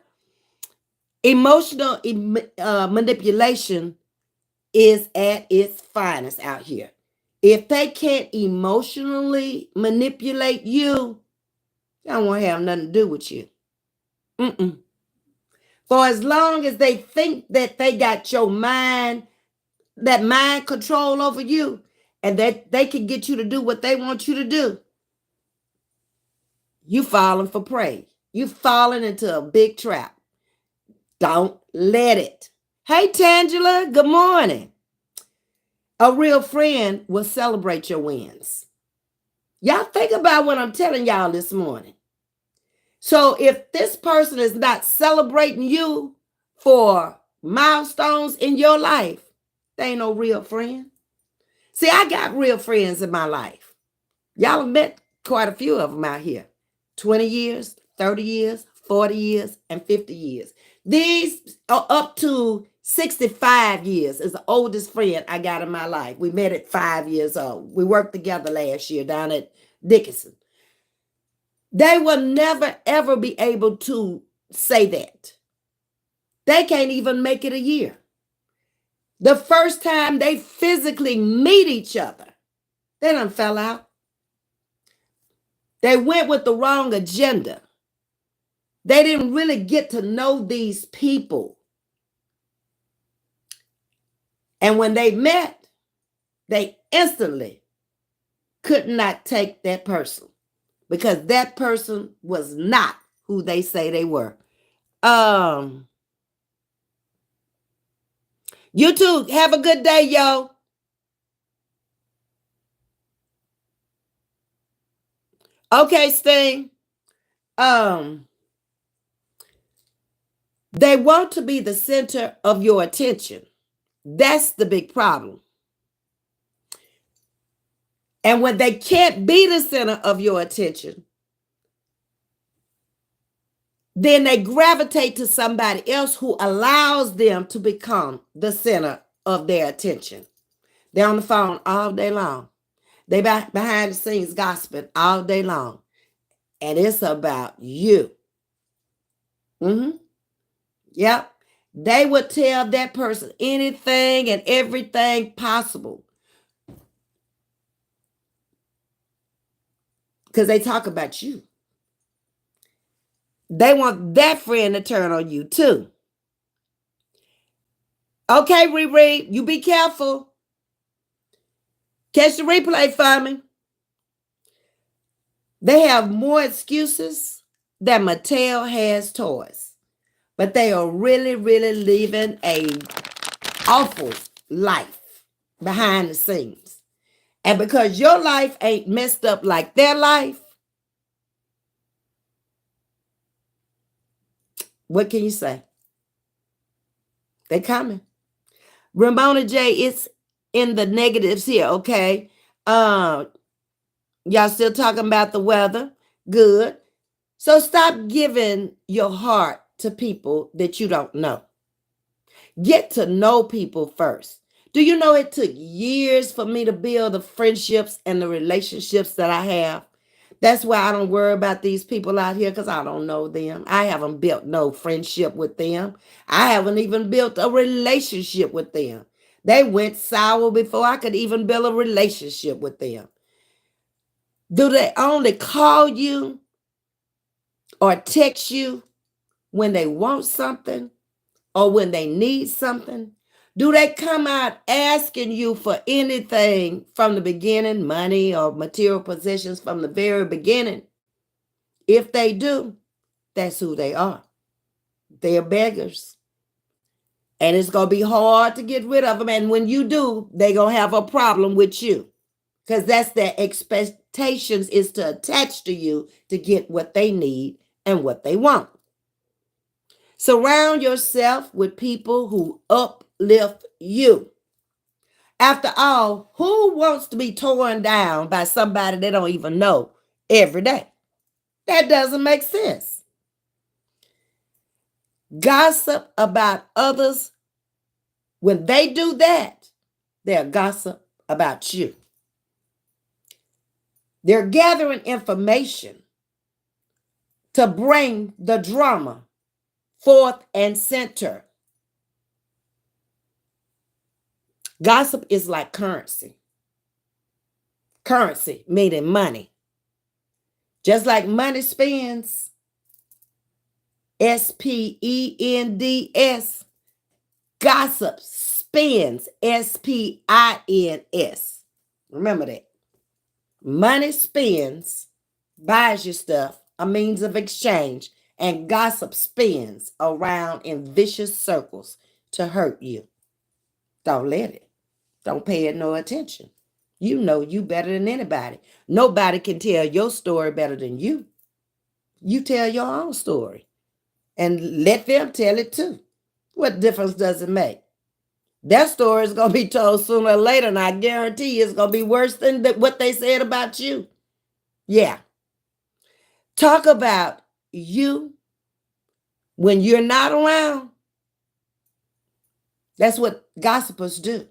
Emotional manipulation is at its finest out here. If they can't emotionally manipulate you, they don't want to have nothing to do with you. Mm-mm. For as long as they think that they got your mind, that mind control over you, and that they can get you to do what they want you to do, you falling for prey. You falling into a big trap. Don't let it. Hey, Tangela, good morning. A real friend will celebrate your wins. Y'all think about what I'm telling y'all this morning. So if this person is not celebrating you for milestones in your life, they ain't no real friend. See, I got real friends in my life. Y'all have met quite a few of them out here. 20 years, 30 years, 40 years, and 50 years. These are up to 65 years is the oldest friend I got in my life. We met at 5 years old. We worked together last year down at Dickinson. They will never, ever be able to say that. They can't even make it a year. The first time they physically meet each other, they done fell out. They went with the wrong agenda. They didn't really get to know these people. And when they met, they instantly could not take that person because that person was not who they say they were. You too. Have a good day, yo. Okay, Sting. They want to be the center of your attention. That's the big problem. And when they can't be the center of your attention, then they gravitate to somebody else who allows them to become the center of their attention. They're on the phone all day long. They behind the scenes gossiping all day long. And it's about you. Yep. They would tell that person anything and everything possible. Because they talk about you. They want that friend to turn on you too. Okay, Riri, you be careful. Catch the replay for me. They have more excuses than Mattel has toys. But they are really, really living a awful life behind the scenes. And because your life ain't messed up like their life, what can you say? They coming. Ramona J, it's in the negatives here, okay? Y'all still talking about the weather? Good. So stop giving your heart to people that you don't know. Get to know people first. Do you know it took years for me to build the friendships and the relationships that I have? That's why I don't worry about these people out here because I don't know them. I haven't built no friendship with them. I haven't even built a relationship with them. They went sour before I could even build a relationship with them. Do they only call you or text you when they want something or when they need something? Do they come out asking you for anything from the beginning, money or material possessions from the very beginning? If they do, that's who they are. They're beggars. And it's going to be hard to get rid of them. And when you do, they're going to have a problem with you. Because that's their expectations is to attach to you to get what they need and what they want. Surround yourself with people who uplift you. After all, who wants to be torn down by somebody they don't even know every day? That doesn't make sense. Gossip about others, when they do that, they're gossip about you. They're gathering information to bring the drama forth and center. Gossip is like currency. Currency, meaning money. Just like money spends, SPENDS, gossip spins, SPINS. Remember that. Money spends, buys you stuff, a means of exchange, and gossip spins around in vicious circles to hurt you. Don't let it. Don't pay it no attention. You know you better than anybody. Nobody can tell your story better than you. You tell your own story and let them tell it too. What difference does it make? Their story is going to be told sooner or later, and I guarantee you it's going to be worse than what they said about you. Yeah. Talk about you when you're not around. That's what gossipers do.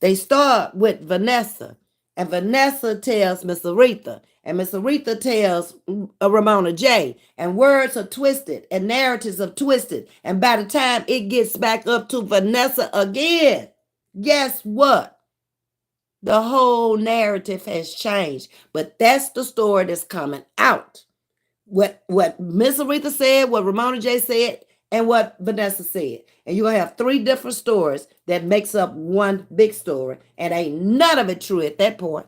They start with Vanessa, and Vanessa tells Miss Aretha, and Miss Aretha tells Ramona J. And words are twisted, and narratives are twisted. And by the time it gets back up to Vanessa again, guess what? The whole narrative has changed. But that's the story that's coming out. What Miss Aretha said, what Ramona J said, and what Vanessa said. And you're going to have three different stories that makes up one big story. And ain't none of it true at that point.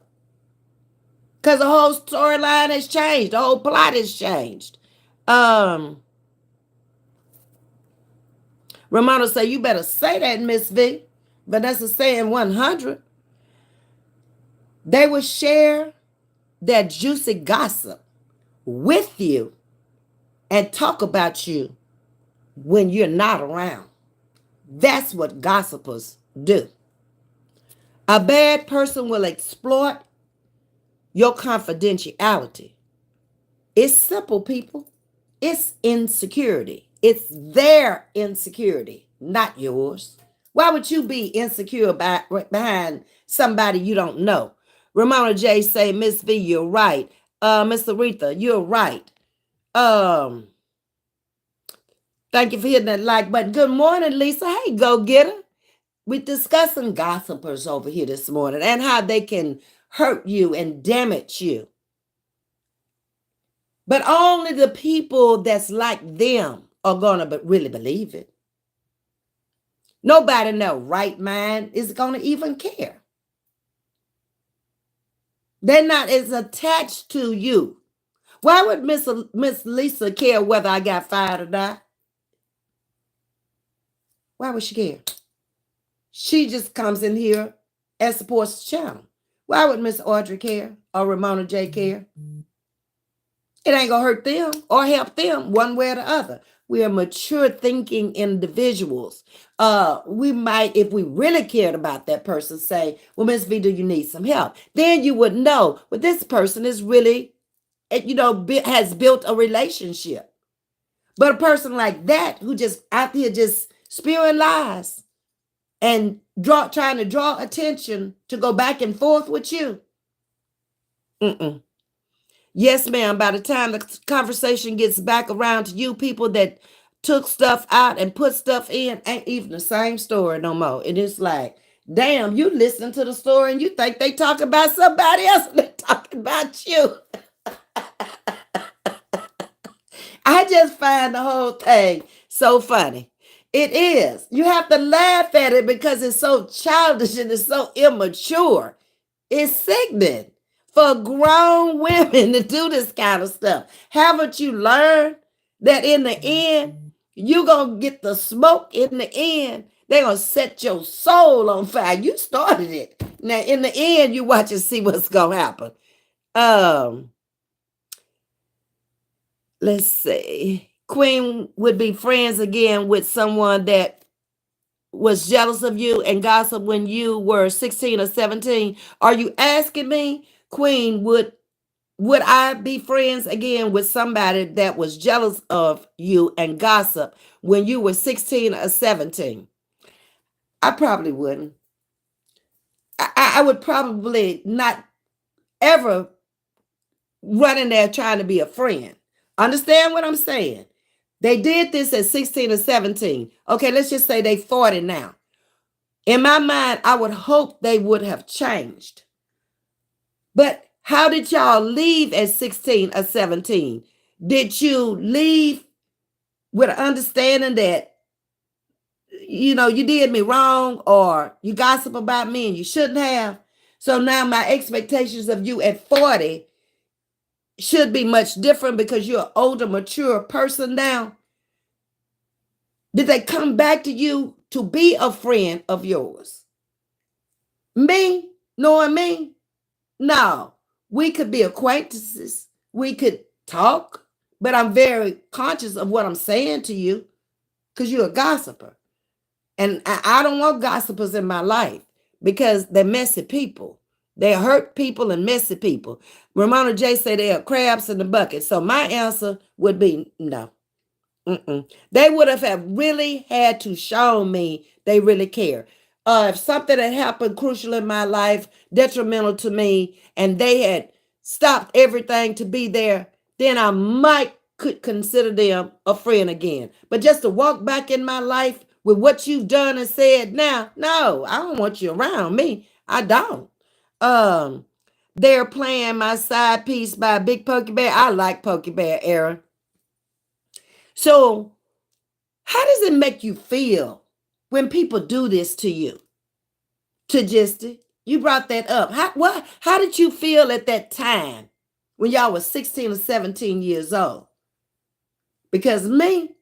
Because the whole storyline has changed. The whole plot has changed. Ramona say, you better say that, Ms.V. Vanessa saying 100. They will share their juicy gossip with you and talk about you when you're not around. That's what gossipers do. A bad person will exploit your confidentiality. It's simple, people. It's insecurity. It's their insecurity, not yours. Why would you be insecure behind somebody you don't know? Ramona J say, Ms.V, you're right. Miss Aretha, you're right. Thank you for hitting that like button. Good morning, Lisa. Hey, go getter. We're discussing gossipers over here this morning and how they can hurt you and damage you. But only the people that's like them are going to really believe it. Nobody in their right mind is going to even care. They're not as attached to you. Why would Miss Lisa care whether I got fired or not? Why would she care? She just comes in here and supports the channel. Why would Miss Audrey care or Ramona J care? It ain't gonna hurt them or help them one way or the other. We are mature thinking individuals. We might, if we really cared about that person, say, well, Ms. V, do you need some help? Then you would know, well, this person is really, has built a relationship. But a person like that who just out here just spewing lies and trying to draw attention to go back and forth with you. Yes, ma'am. By the time the conversation gets back around to you, people that took stuff out and put stuff in ain't even the same story no more. And it's like, damn, you listen to the story and you think they talk about somebody else and they talking about you. I just find the whole thing so funny. It is. You have to laugh at it because it's so childish and it's so immature. It's sickening for grown women to do this kind of stuff. Haven't you learned that in the end, you're going to get the smoke in the end? They're going to set your soul on fire. You started it. Now, in the end, you watch and see what's going to happen. Let's see. Queen would be friends again with someone that was jealous of you and gossip when you were 16 or 17? Are you asking me, Queen, would I be friends again with somebody that was jealous of you and gossip when you were 16 or 17? I probably wouldn't. I would probably not ever run in there trying to be a friend. Understand what I'm saying? They did this at 16 or 17. Okay, let's just say they 40 now. In my mind, I would hope they would have changed. But how did y'all leave at 16 or 17? Did you leave with an understanding that, you did me wrong, or you gossip about me and you shouldn't have? So now my expectations of you at 40 should be much different because you're an older, mature person now. Did they come back to you to be a friend of yours? Me, knowing me, no. We could be acquaintances. We could talk, but I'm very conscious of what I'm saying to you because you're a gossiper. And I don't want gossipers in my life because they're messy people. They hurt people and messy people. Ramona J said they are crabs in the bucket. So my answer would be no. They would have really had to show me they really care. If something had happened crucial in my life, detrimental to me, and they had stopped everything to be there, then I might could consider them a friend again. But just to walk back in my life with what you've done and said now, no, I don't want you around me. I don't. Um, they're playing my side piece by Big Pokey Bear. I like Pokey Bear, Aaron. So how does it make you feel when people do this to you? Tajisti, you brought that up. How did you feel at that time when y'all was 16 or 17 years old? Because me,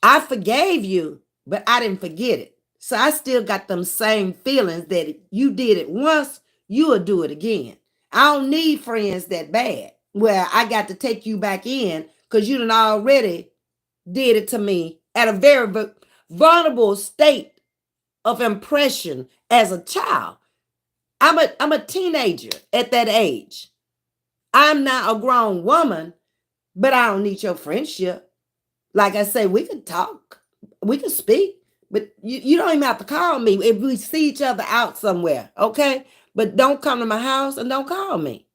I forgave you, but I didn't forget it. So I still got them same feelings that if you did it once, you will do it again. I don't need friends that bad where I got to take you back in because you done already did it to me at a very vulnerable state of impression as a child. I'm a teenager at that age. I'm not a grown woman, but I don't need your friendship. Like I say, we can talk, we can speak, but you don't even have to call me if we see each other out somewhere, okay? But don't come to my house and don't call me.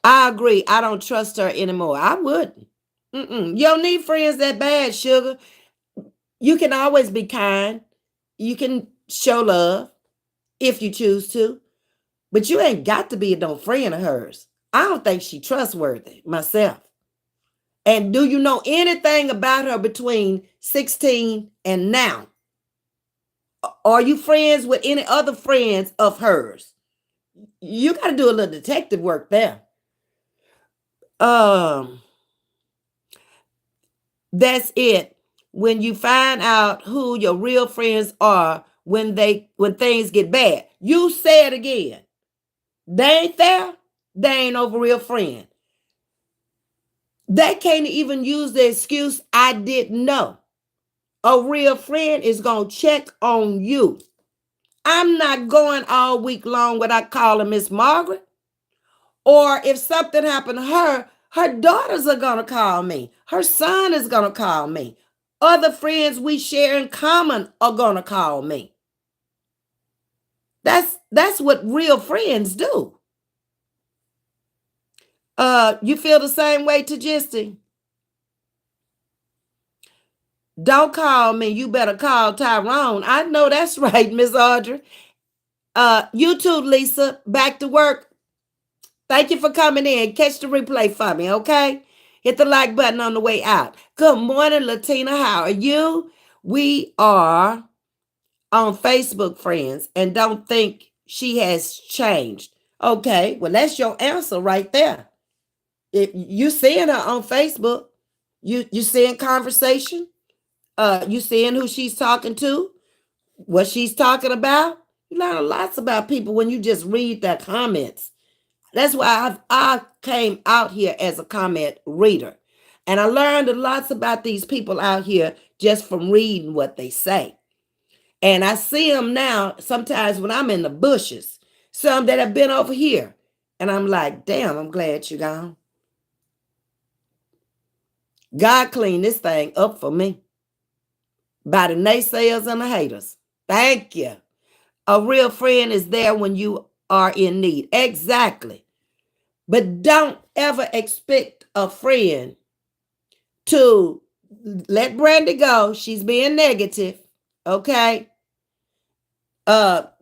I agree. I don't trust her anymore. I wouldn't. You don't need friends that bad, sugar. You can always be kind. You can show love if you choose to, but you ain't got to be no friend of hers. I don't think she trustworthy myself. And do you know anything about her between 16 and now? Are you friends with any other friends of hers? You got to do a little detective work there. That's it. When you find out who your real friends are when things get bad, you say it again. They ain't there. They ain't no real friend. They can't even use the excuse, I didn't know. A real friend is going to check on you. I'm not going all week long without calling Miss Margaret. Or if something happened to her daughters are going to call me. Her son is going to call me. Other friends we share in common are going to call me. That's what real friends do. You feel the same way, Tajisti? Don't call me. You better call Tyrone. I know that's right, Miss Audrey. You too, Lisa. Back to work. Thank you for coming in. Catch the replay for me, okay? Hit the like button on the way out. Good morning, Latina. How are you? We are on Facebook, friends, and don't think she has changed. Okay, well, that's your answer right there. If you seeing her on Facebook, you seeing conversation, you seeing who she's talking to, what she's talking about. You learn lots about people when you just read their comments. That's why I came out here as a comment reader. And I learned a lot about these people out here just from reading what they say. And I see them now sometimes when I'm in the bushes, some that have been over here. And I'm like, damn, I'm glad you're gone. God cleaned this thing up for me by the naysayers and the haters. Thank you. A real friend is there when you are in need. Exactly. But don't ever expect a friend to let Brandy go. She's being negative. Okay.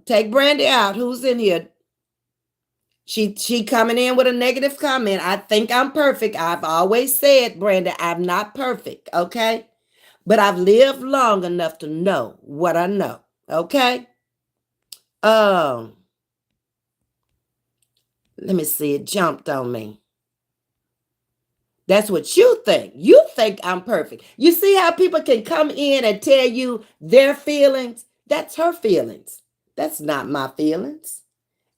Take Brandy out. Who's in here? She coming in with a negative comment. I think I'm perfect. I've always said, Brandy, I'm not perfect. Okay. But I've lived long enough to know what I know. Okay. Um, Let me see. It jumped on me. That's what you think. You think I'm perfect. You see how people can come in and tell you their feelings? That's her feelings. That's not my feelings.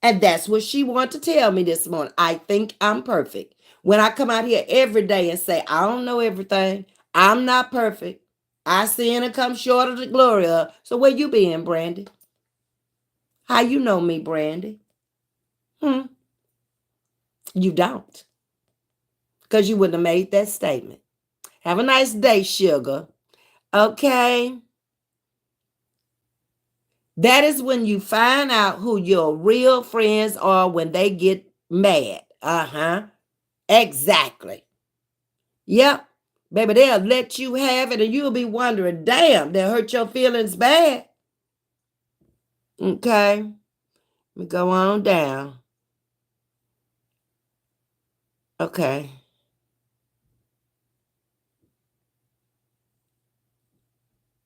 And that's what she wanted to tell me this morning. I think I'm perfect. When I come out here every day and say, I don't know everything. I'm not perfect. I sin and come short of the glory of. So where you been, Brandy? How you know me, Brandy? You don't. Because you wouldn't have made that statement. Have a nice day, sugar. Okay. That is when you find out who your real friends are when they get mad. Uh-huh. Exactly. Yep. Baby, they'll let you have it and you'll be wondering, damn, they hurt your feelings bad. Okay. Let me go on down. Okay.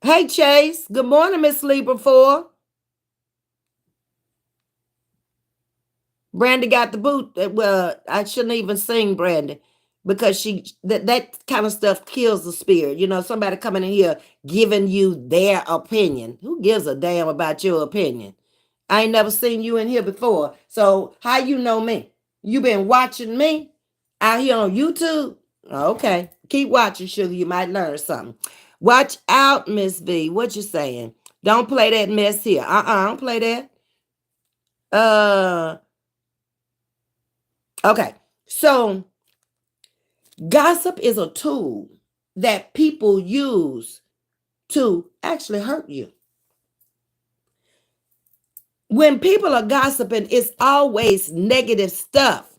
Hey, Chase. Good morning, Miss Libra 4. Brandy got the boot. Well, I shouldn't even sing Brandy because that kind of stuff kills the spirit. You know, somebody coming in here giving you their opinion. Who gives a damn about your opinion? I ain't never seen you in here before. So how you know me? You been watching me out here on YouTube? Okay. Keep watching, sugar. You might learn something. Watch out, Miss V. What you saying? Don't play that mess here. Don't play that. Uh okay. So gossip is a tool that people use to actually hurt you. When people are gossiping, it's always negative stuff.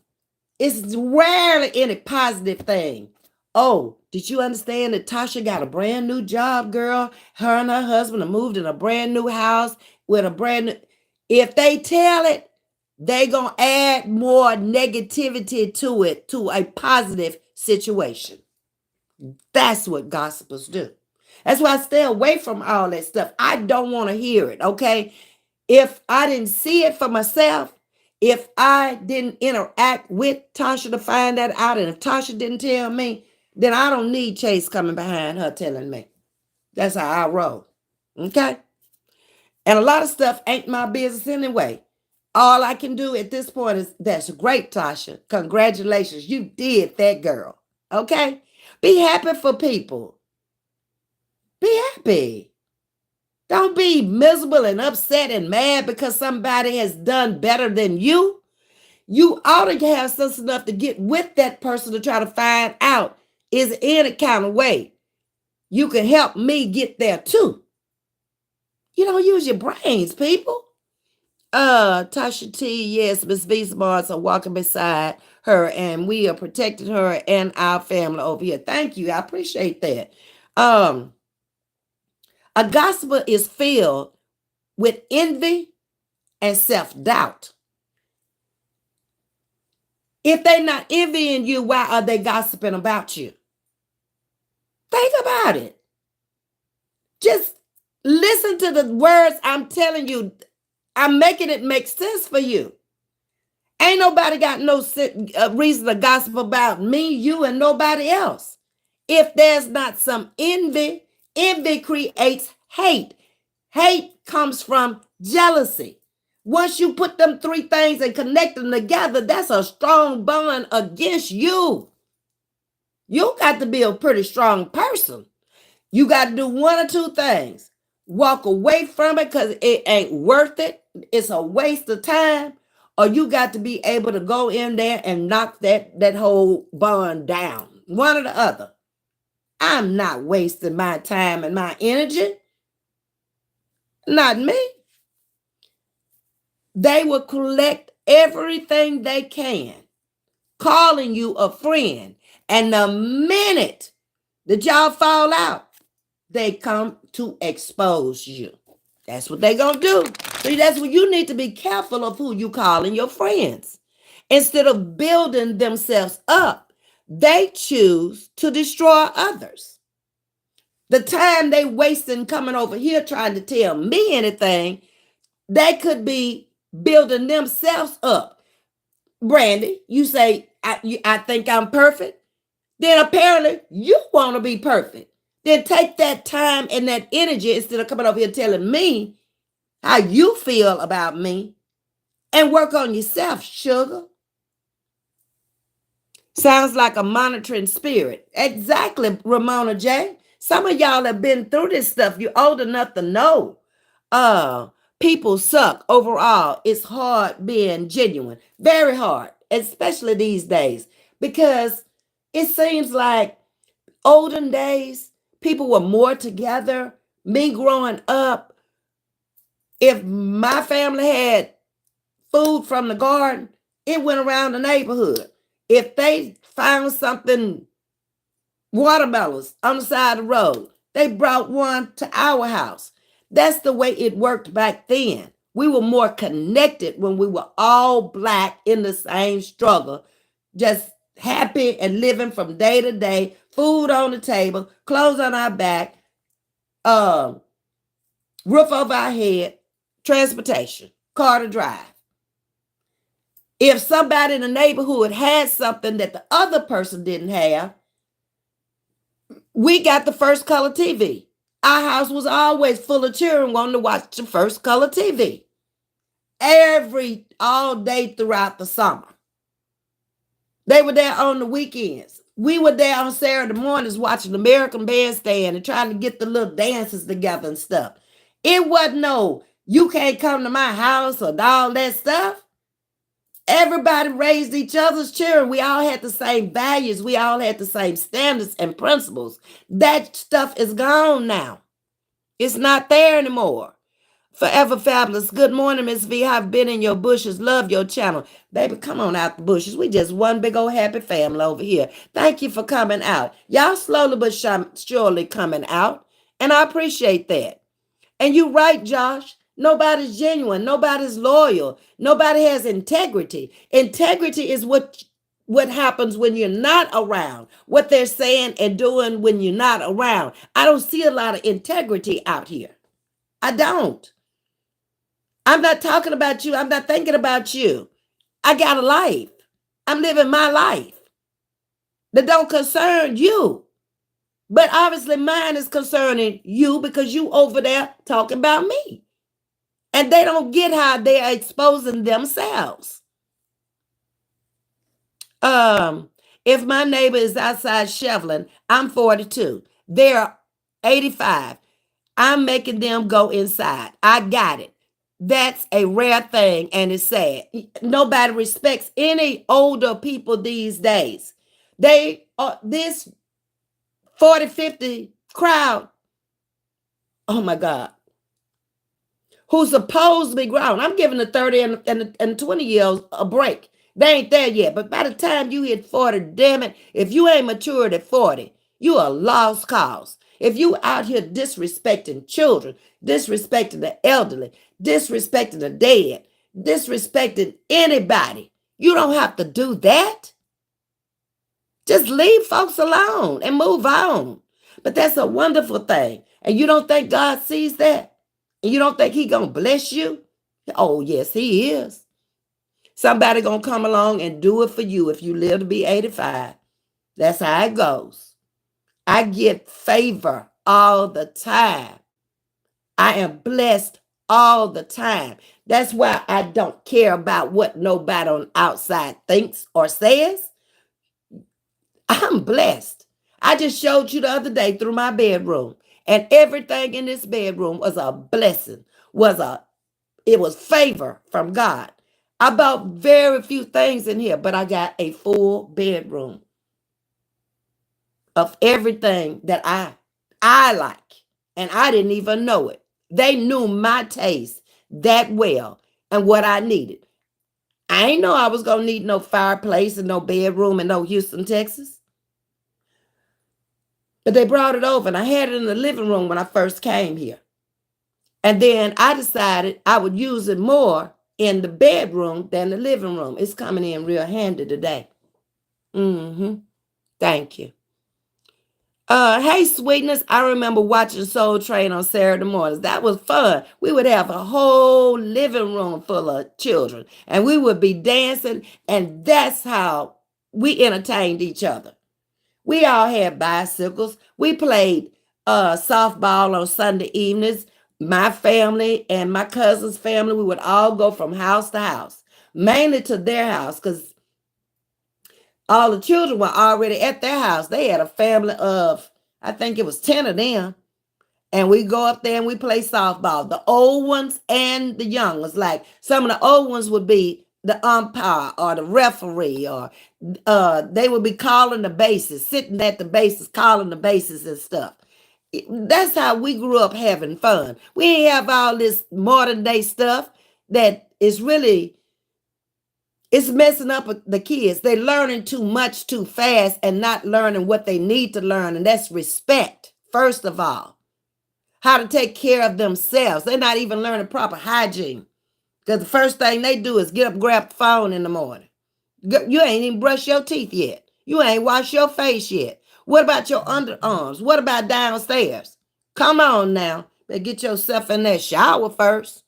It's rarely any positive thing. Oh, did you understand that Tasha got a brand new job, girl? Her and her husband have moved in a brand new house with a brand new. If they tell it, they going to add more negativity to it, to a positive situation. That's what gossipers do. That's why I stay away from all that stuff. I don't want to hear it, okay? If I didn't see it for myself, if I didn't interact with Tasha to find that out, and if Tasha didn't tell me, then I don't need Chase coming behind her telling me. That's how I roll. Okay? And a lot of stuff ain't my business anyway. All I can do at this point is, that's great, Tasha. Congratulations. You did that, girl. Okay? Be happy for people. Be happy. Don't be miserable and upset and mad because somebody has done better than you. You ought to have sense enough to get with that person to try to find out, is any kind of way you can help me get there too. You don't use your brains, people. Tasha T, yes, Ms.V Smarts are walking beside her and we are protecting her and our family over here. Thank you. I appreciate that. A gospel is filled with envy and self-doubt. If they're not envying you, why are they gossiping about you? Think about it. Just listen to the words I'm telling you. I'm making it make sense for you. Ain't nobody got no reason to gossip about me, you, and nobody else. If there's not some envy, envy creates hate. Hate comes from jealousy. Once you put them three things and connect them together, that's a strong bond against you. You got to be a pretty strong person. You got to do one or two things. Walk away from it because it ain't worth it. It's a waste of time. Or you got to be able to go in there and knock that whole bond down. One or the other. I'm not wasting my time and my energy. Not me. They will collect everything they can, calling you a friend. And the minute that y'all fall out, they come to expose you. That's what they gonna do. See, that's what you need to be careful of who you calling your friends. Instead of building themselves up, they choose to destroy others. The time they wasting coming over here trying to tell me anything, they could be building themselves up. Brandy, you say, I think I'm perfect. Then apparently you want to be perfect. Then take that time and that energy instead of coming over here telling me how you feel about me and work on yourself, sugar. Sounds like a monitoring spirit. Exactly, Ramona J. Some of y'all have been through this stuff. You're old enough to know. Uh, People suck overall. It's hard being genuine. Very hard, especially these days. Because it seems like olden days, people were more together. Me growing up, if my family had food from the garden, it went around the neighborhood. If they found something, watermelons on the side of the road, they brought one to our house. That's the way it worked back then. We were more connected when we were all Black in the same struggle, just happy and living from day to day, food on the table, clothes on our back, um, roof over our head, transportation, car to drive. If somebody in the neighborhood had something that the other person didn't have, we got the first color TV. Our house was always full of children wanting to watch the first color TV all day throughout the summer. They were there on the weekends. We were there on Saturday mornings watching American Bandstand and trying to get the little dances together and stuff. It wasn't no, you can't come to my house or all that stuff. Everybody raised each other's children. We all had the same values. We all had the same standards and principles. That stuff is gone now. It's not there anymore. Forever fabulous. Good morning, Ms.V. I've been in your bushes. Love your channel. Baby, come on out the bushes. We just one big old happy family over here. Thank you for coming out. Y'all slowly but surely coming out. And I appreciate that. And you're right, Josh. Nobody's genuine. Nobody's loyal. Nobody has integrity. Integrity is what happens when you're not around. What they're saying and doing when you're not around. I don't see a lot of integrity out here. I don't. I'm not talking about you. I'm not thinking about you. I got a life. I'm living my life that don't concern you. But obviously mine is concerning you because you over there talking about me. And they don't get how they are exposing themselves. If my neighbor is outside shoveling, I'm 42. They're 85. I'm making them go inside. I got it. That's a rare thing and it's sad. Nobody respects any older people these days. They are this 40, 50 crowd. Oh my God. Who's supposed to be grown. I'm giving the 30 and 20-year-olds a break. They ain't there yet. But by the time you hit 40, damn it, if you ain't matured at 40, you a lost cause. If you out here disrespecting children, disrespecting the elderly, disrespecting the dead, disrespecting anybody, you don't have to do that. Just leave folks alone and move on. But that's a wonderful thing. And you don't think God sees that? And you don't think he gonna bless you? Oh, yes, he is. Somebody gonna come along and do it for you if you live to be 85. That's how it goes. I get favor all the time. I am blessed all the time. That's why I don't care about what nobody on the outside thinks or says. I'm blessed. I just showed you the other day through my bedroom, and everything in this bedroom was a blessing. Was a It was favor from God. I bought very few things in here, but I got a full bedroom of everything that I like, and I didn't even know it. They knew my taste that well and what I needed. I ain't know I was gonna need no fireplace and no bedroom in no Houston, Texas. But they brought it over, and I had it in the living room when I first came here. And then I decided I would use it more in the bedroom than the living room. It's coming in real handy today. Mm-hmm. Thank you. Hey, sweetness. I remember watching Soul Train on Saturday mornings. That was fun. We would have a whole living room full of children, and we would be dancing, and that's how we entertained each other. We all had bicycles. We played softball on Sunday evenings. My family and my cousin's family, we would all go from house to house, mainly to their house because all the children were already at their house. They had a family of, I think it was 10 of them. And we go up there and we play softball. The old ones and the young ones. Like some of the old ones would be the umpire or the referee, or they would be calling the bases, sitting at the bases, calling the bases and stuff. That's how we grew up having fun. We ain't have all this modern day stuff that is really, it's messing up the kids. They're learning too much too fast and not learning what they need to learn. And that's respect, first of all. How to take care of themselves. They're not even learning proper hygiene. Because the first thing they do is get up, grab the phone in the morning. You ain't even brushed your teeth yet. You ain't washed your face yet. What about your underarms? What about downstairs? Come on now. Better get yourself in that shower first.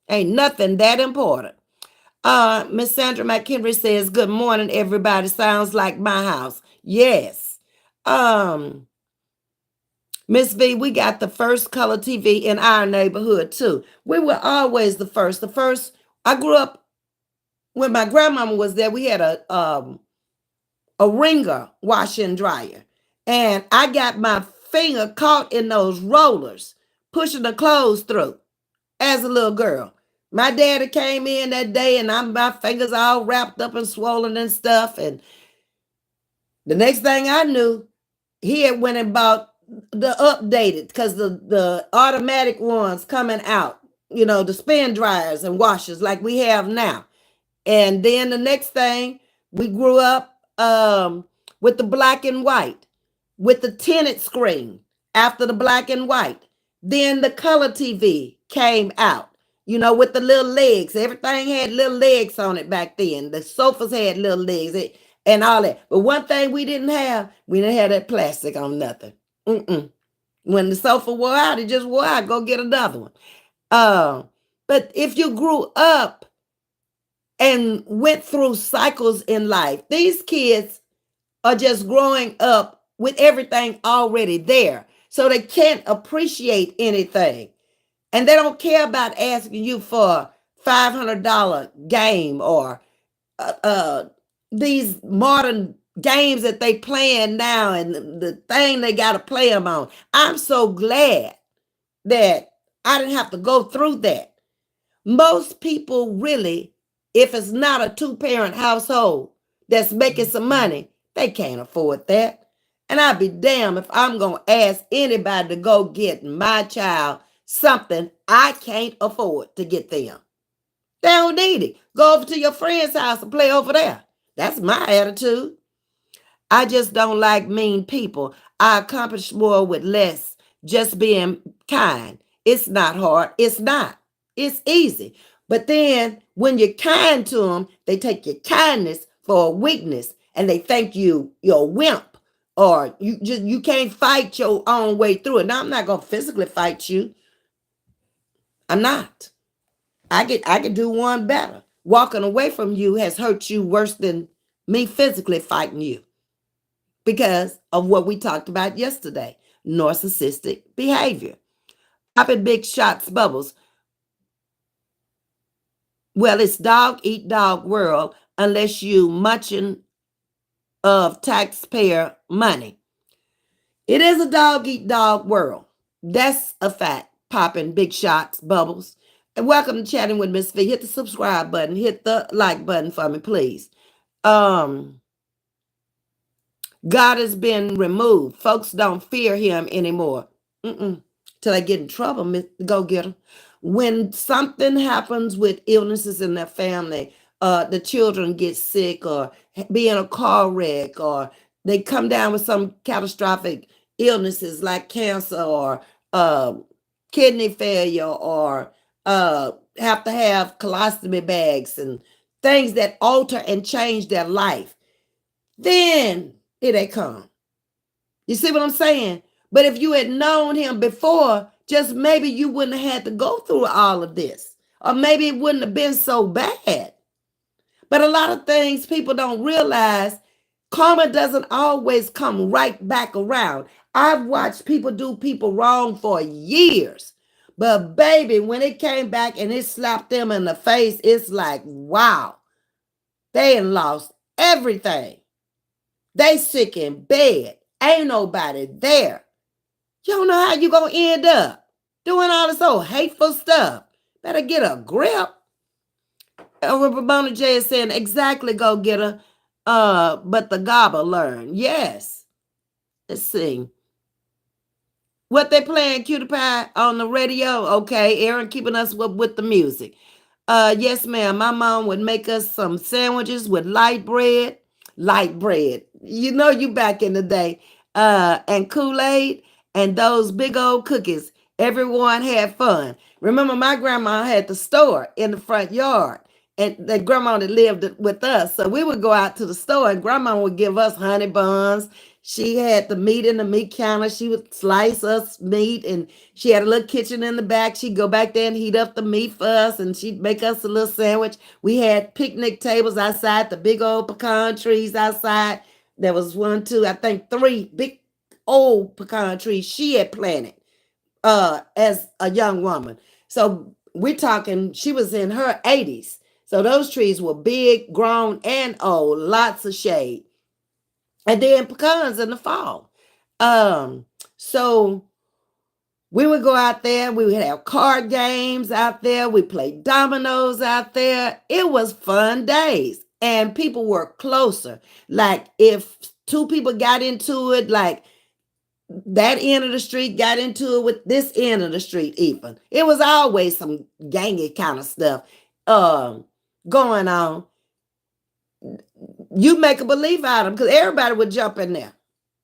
Ain't nothing that important. Miss Sandra McHenry says, good morning, everybody. Sounds like my house. Yes. Ms.V, we got the first color TV in our neighborhood too. We were always the first. I grew up when my grandmama was there. We had a ringer washer and dryer, and I got my finger caught in those rollers, pushing the clothes through as a little girl. My daddy came in that day, and my fingers all wrapped up and swollen and stuff. And the next thing I knew, he had went and bought the updated, because the automatic ones coming out, the spin dryers and washers like we have now. And then the next thing, we grew up with the black and white, with the tinted screen after the black and white. Then the color TV came out, with the little legs. Everything had little legs on it back then. The sofas had little legs and all that. But one thing we didn't have that plastic on nothing. Mm-mm. When the sofa wore out, it just wore out. Go get another one. But if you grew up and went through cycles in life, these kids are just growing up with everything already there. So they can't appreciate anything. And they don't care about asking you for a $500 game or these modern games that they playing now and the thing they got to play them on. I'm so glad that I didn't have to go through that. Most people really, if it's not a two-parent household that's making some money, they can't afford that. And I'd be damned if I'm going to ask anybody to go get my child something I can't afford to get them. They don't need it. Go over to your friend's house and play over there. That's my attitude. I just don't like mean people. I accomplish more with less, just being kind. It's not hard. It's not. It's easy. But then when you're kind to them, they take your kindness for a weakness and they think you're a wimp, or you can't fight your own way through it. Now, I'm not gonna physically fight you. I'm not. I could do one better. Walking away from you has hurt you worse than me physically fighting you, because of what we talked about yesterday, narcissistic behavior. Popping big shots, bubbles. Well, it's dog eat dog world unless you munching of taxpayer money. It is a dog eat dog world. That's a fact. Popping big shots, bubbles. And welcome to Chatting with Ms.V. Hit the subscribe button. Hit the like button for me, please. Um, God has been removed. Folks don't fear him anymore. Till they get in trouble, go get them. When something happens with illnesses in their family, the children get sick or be in a car wreck, or they come down with some catastrophic illnesses like cancer or uh, kidney failure, or have to have colostomy bags and things that alter and change their life, then here they come. You see what I'm saying? But if you had known him before, just maybe you wouldn't have had to go through all of this. Or maybe it wouldn't have been so bad. But a lot of things people don't realize, karma doesn't always come right back around. I've watched people do people wrong for years. But baby, when it came back and it slapped them in the face, it's like, wow, they lost everything. They sick in bed. Ain't nobody there. You don't know how you gonna end up doing all this old hateful stuff. Better get a grip. Ramona J is saying, exactly, go get her. But the gobble learn. Yes. Let's see. What they playing, Cutie Pie, on the radio? Okay, Aaron keeping us with the music. Yes, ma'am. My mom would make us some sandwiches with light bread. Light bread. You know you back in the day. And Kool-Aid and those big old cookies. Everyone had fun. Remember, my grandma had the store in the front yard. And the grandma that lived with us. So we would go out to the store and grandma would give us honey buns. She had the meat in the meat counter. She would slice us meat, and she had a little kitchen in the back. She'd go back there and heat up the meat for us, and she'd make us a little sandwich. We had picnic tables outside, the big old pecan trees outside. There was one, two, I think three big old pecan trees she had planted as a young woman. So we're talking, she was in her 80s. So those trees were big, grown, and old, lots of shade. And then pecans in the fall. So we would go out there, we would have card games out there, we played dominoes out there. It was fun days. And people were closer. Like if two people got into it, like that end of the street got into it with this end of the street, even. It was always some gangy kind of stuff going on. You make a believe out of them because everybody would jump in there.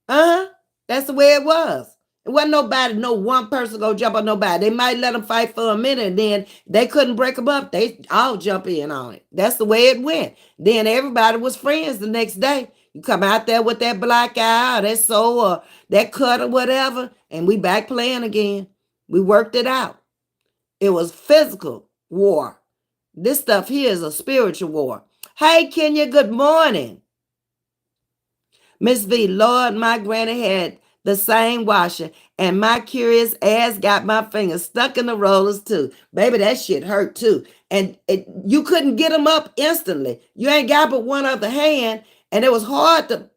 That's the way it was. It wasn't nobody, no one person go jump on nobody. They might let them fight for a minute, and then they couldn't break them up. They all jump in on it. That's the way it went. Then everybody was friends the next day. You come out there with that black eye, or that soul, or that cut, or whatever, and we back playing again. We worked it out. It was physical war. This stuff here is a spiritual war. Hey, Kenya, good morning. Ms.V, Lord, my granny had the same washer, and my curious ass got my fingers stuck in the rollers too. Baby, that shit hurt too. And you couldn't get them up instantly. You ain't got but one other hand, and it was hard to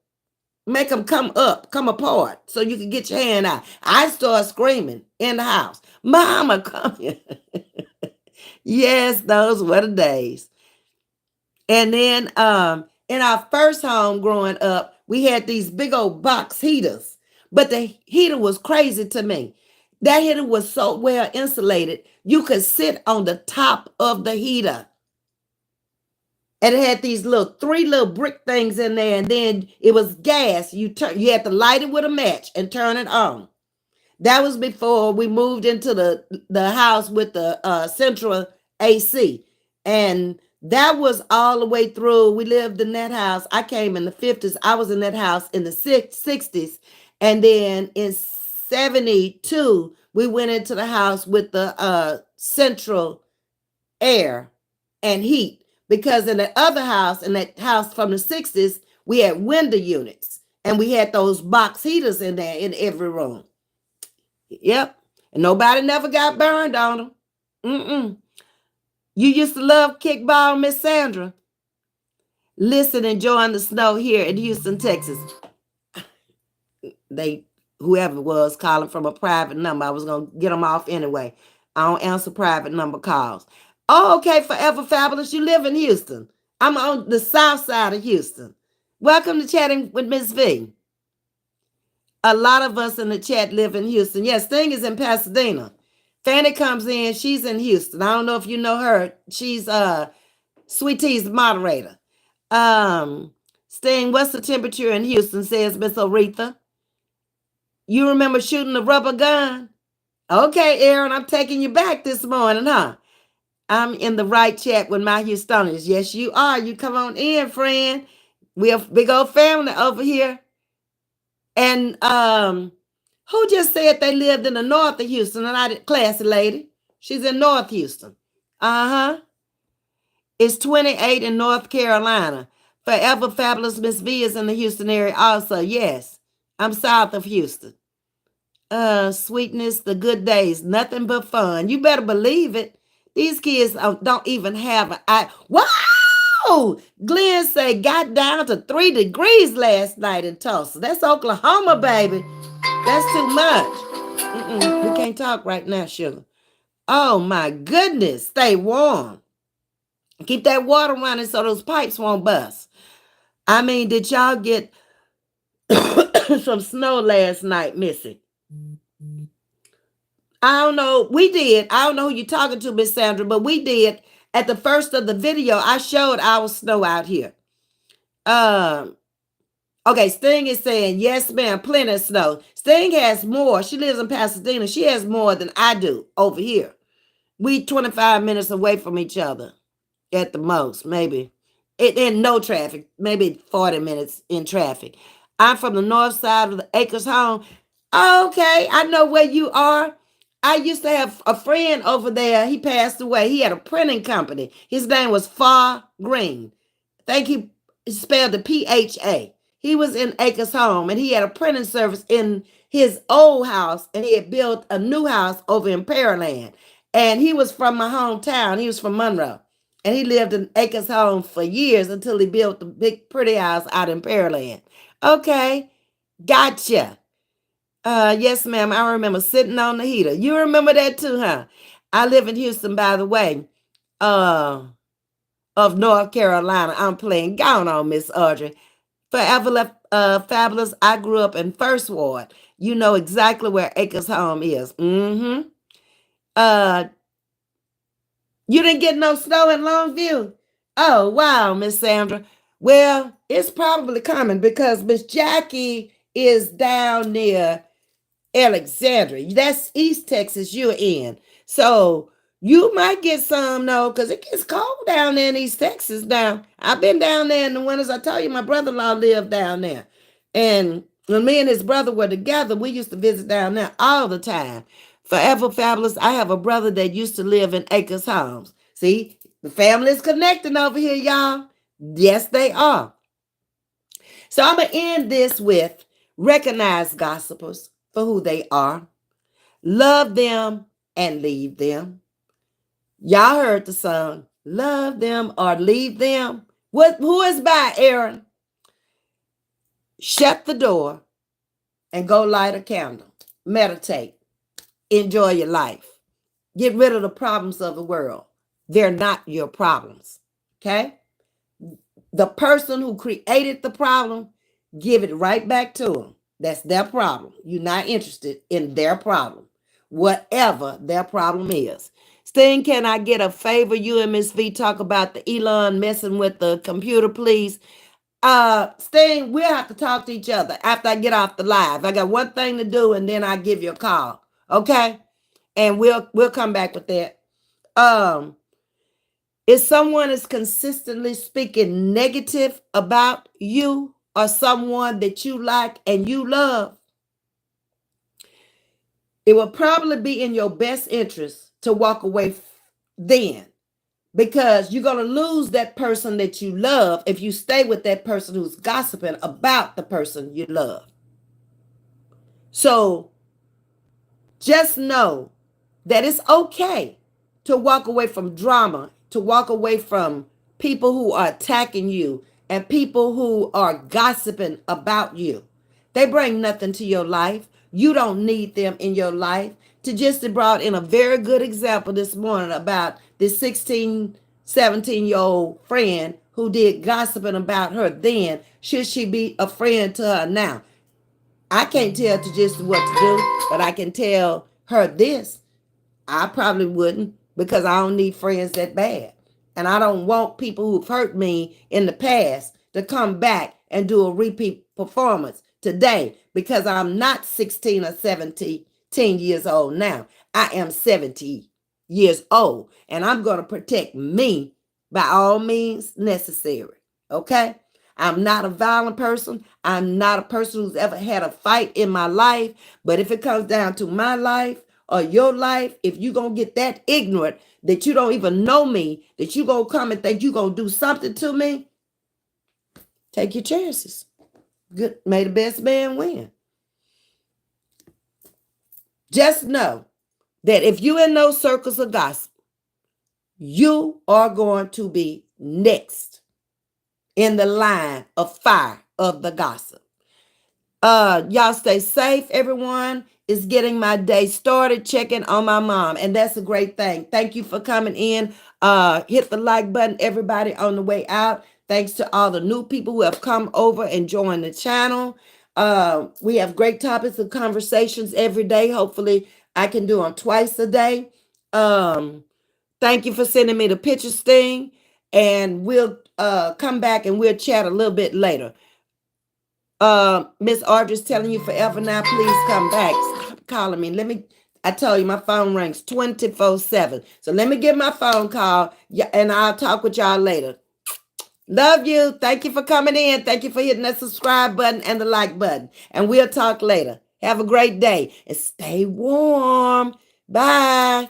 make them come apart so you could get your hand out. I started screaming in the house, Mama, come here. Yes, those were the days. And then in our first home growing up, we had these big old box heaters, but the heater was crazy to me. That heater was so well insulated, you could sit on the top of the heater. And it had these three little brick things in there, and then it was gas. You had to light it with a match and turn it on. That was before we moved into the house with the central AC. And that was all the way through. We lived in that house. I came in the 50s. I was in that house in the 60s. And then in 72, we went into the house with the central air and heat. Because in the other house, in that house from the 60s, we had window units. And we had those box heaters in there in every room. Yep. And nobody never got burned on them. You used to love kickball, Miss Sandra. Listen, enjoying the snow here in Houston, Texas. They, whoever it was, calling from a private number. I was gonna get them off anyway. I don't answer private number calls. Oh, okay, Forever Fabulous. You live in Houston. I'm on the south side of Houston. Welcome to Chatting with Ms.V. A lot of us in the chat live in Houston. Yes, Sting is in Pasadena. Fanny comes in. She's in Houston. I don't know if you know her. She's Sweet Tea's moderator. Sting, what's the temperature in Houston? Says Miss Aretha. You remember shooting the rubber gun? Okay, Aaron, I'm taking you back this morning, huh? I'm in the right chat with my Houstonians. Yes, you are. You come on in, friend. We're a big old family over here. And who just said they lived in the north of Houston? And I, classy lady. She's in North Houston. Uh-huh. It's 28 in North Carolina. Forever Fabulous Ms.V is in the Houston area also. Yes. I'm south of Houston. Sweetness, the good days, nothing but fun. You better believe it. These kids don't even have an eye. Wow! Glenn said got down to 3 degrees last night in Tulsa. That's Oklahoma, baby. That's too much. We can't talk right now, sugar. Oh my goodness. Stay warm. Keep that water running so those pipes won't bust. I mean, did y'all get some snow last night, Missy? I don't know. We did. I don't know who you're talking to, Miss Sandra, but we did. At the first of the video, I showed our snow out here. Okay, Sting is saying, yes, ma'am, plenty of snow. Sting has more. She lives in Pasadena. She has more than I do over here. We 25 minutes away from each other at the most, maybe. In no traffic, maybe 40 minutes in traffic. I'm from the north side of the Acres home. Okay, I know where you are. I used to have a friend over there. He passed away. He had a printing company. His name was Far Green. I think he spelled the PHA. He was in Acres Home and he had a printing service in his old house and he had built a new house over in Pearland. And he was from my hometown. He was from Monroe. And he lived in Acres Home for years until he built the big pretty house out in Pearland. Okay, gotcha. Yes, ma'am. I remember sitting on the heater. You remember that too, huh? I live in Houston, by the way, of North Carolina. I'm playing. Gone on, Miss Audrey. Forever left, fabulous. I grew up in First Ward. You know exactly where Acres Home is. Mm-hmm. Uh, you didn't get no snow in Longview? Oh, wow, Miss Sandra. Well, it's probably coming because Miss Jackie is down near Alexandria. That's East Texas you're in. So you might get some, no, because it gets cold down there in East Texas now. I've been down there in the winters. I tell you, my brother-in-law lived down there. And when me and his brother were together, we used to visit down there all the time. Forever Fabulous, I have a brother that used to live in Acres Homes. See, the family is connecting over here, y'all. Yes, they are. So I'm going to end this with recognize gossipers for who they are. Love them and leave them. Y'all heard the song. Love them or leave them. Who is by, Aaron? Shut the door and go light a candle. Meditate. Enjoy your life. Get rid of the problems of the world. They're not your problems. Okay? The person who created the problem, give it right back to them. That's their problem. You're not interested in their problem, whatever their problem is. Sting, can I get a favor? You and Ms. V talk about the Elon messing with the computer, please. Sting, we'll have to talk to each other after I get off the live. I got one thing to do, and then I'll give you a call. Okay? And we'll come back with that. If someone is consistently speaking negative about you or someone that you like and you love, it will probably be in your best interest to walk away then, because you're going to lose that person that you love if you stay with that person who's gossiping about the person you love. So just know that it's okay to walk away from drama, to walk away from people who are attacking you and people who are gossiping about you. They bring nothing to your life. You don't need them in your life. To just brought in a very good example this morning about this 16, 17-year-old friend who did gossiping about her then. Should she be a friend to her now? I can't tell to just what to do, but I can tell her this. I probably wouldn't, because I don't need friends that bad. And I don't want people who've hurt me in the past to come back and do a repeat performance today, because I'm not 16 or 17 years old now. I am 70 years old, and I'm going to protect me by all means necessary. Okay? I'm not a violent person. I'm not a person who's ever had a fight in my life. But if it comes down to my life or your life, if you're going to get that ignorant that you don't even know me, that you're going to come and think you're going to do something to me, take your chances. Good. May the best man win. Just know that if you're in those circles of gossip, you are going to be next in the line of fire of the gossip. Y'all stay safe. Everyone is getting my day started checking on my mom, and that's a great thing. Thank you for coming in. Hit the like button, everybody, on the way out. Thanks to all the new people who have come over and joined the channel. We have great topics of conversations every day. Hopefully I can do them twice a day. Thank you for sending me the picture sting, and we'll come back and we'll chat a little bit later. Miss Audrey's telling you forever now, please come back. Stop calling me. I told you my phone rings 24/7. So let me get my phone call, and I'll talk with y'all later. Love you. Thank you for coming in. Thank you for hitting that subscribe button and the like button. And we'll talk later. Have a great day and stay warm. Bye.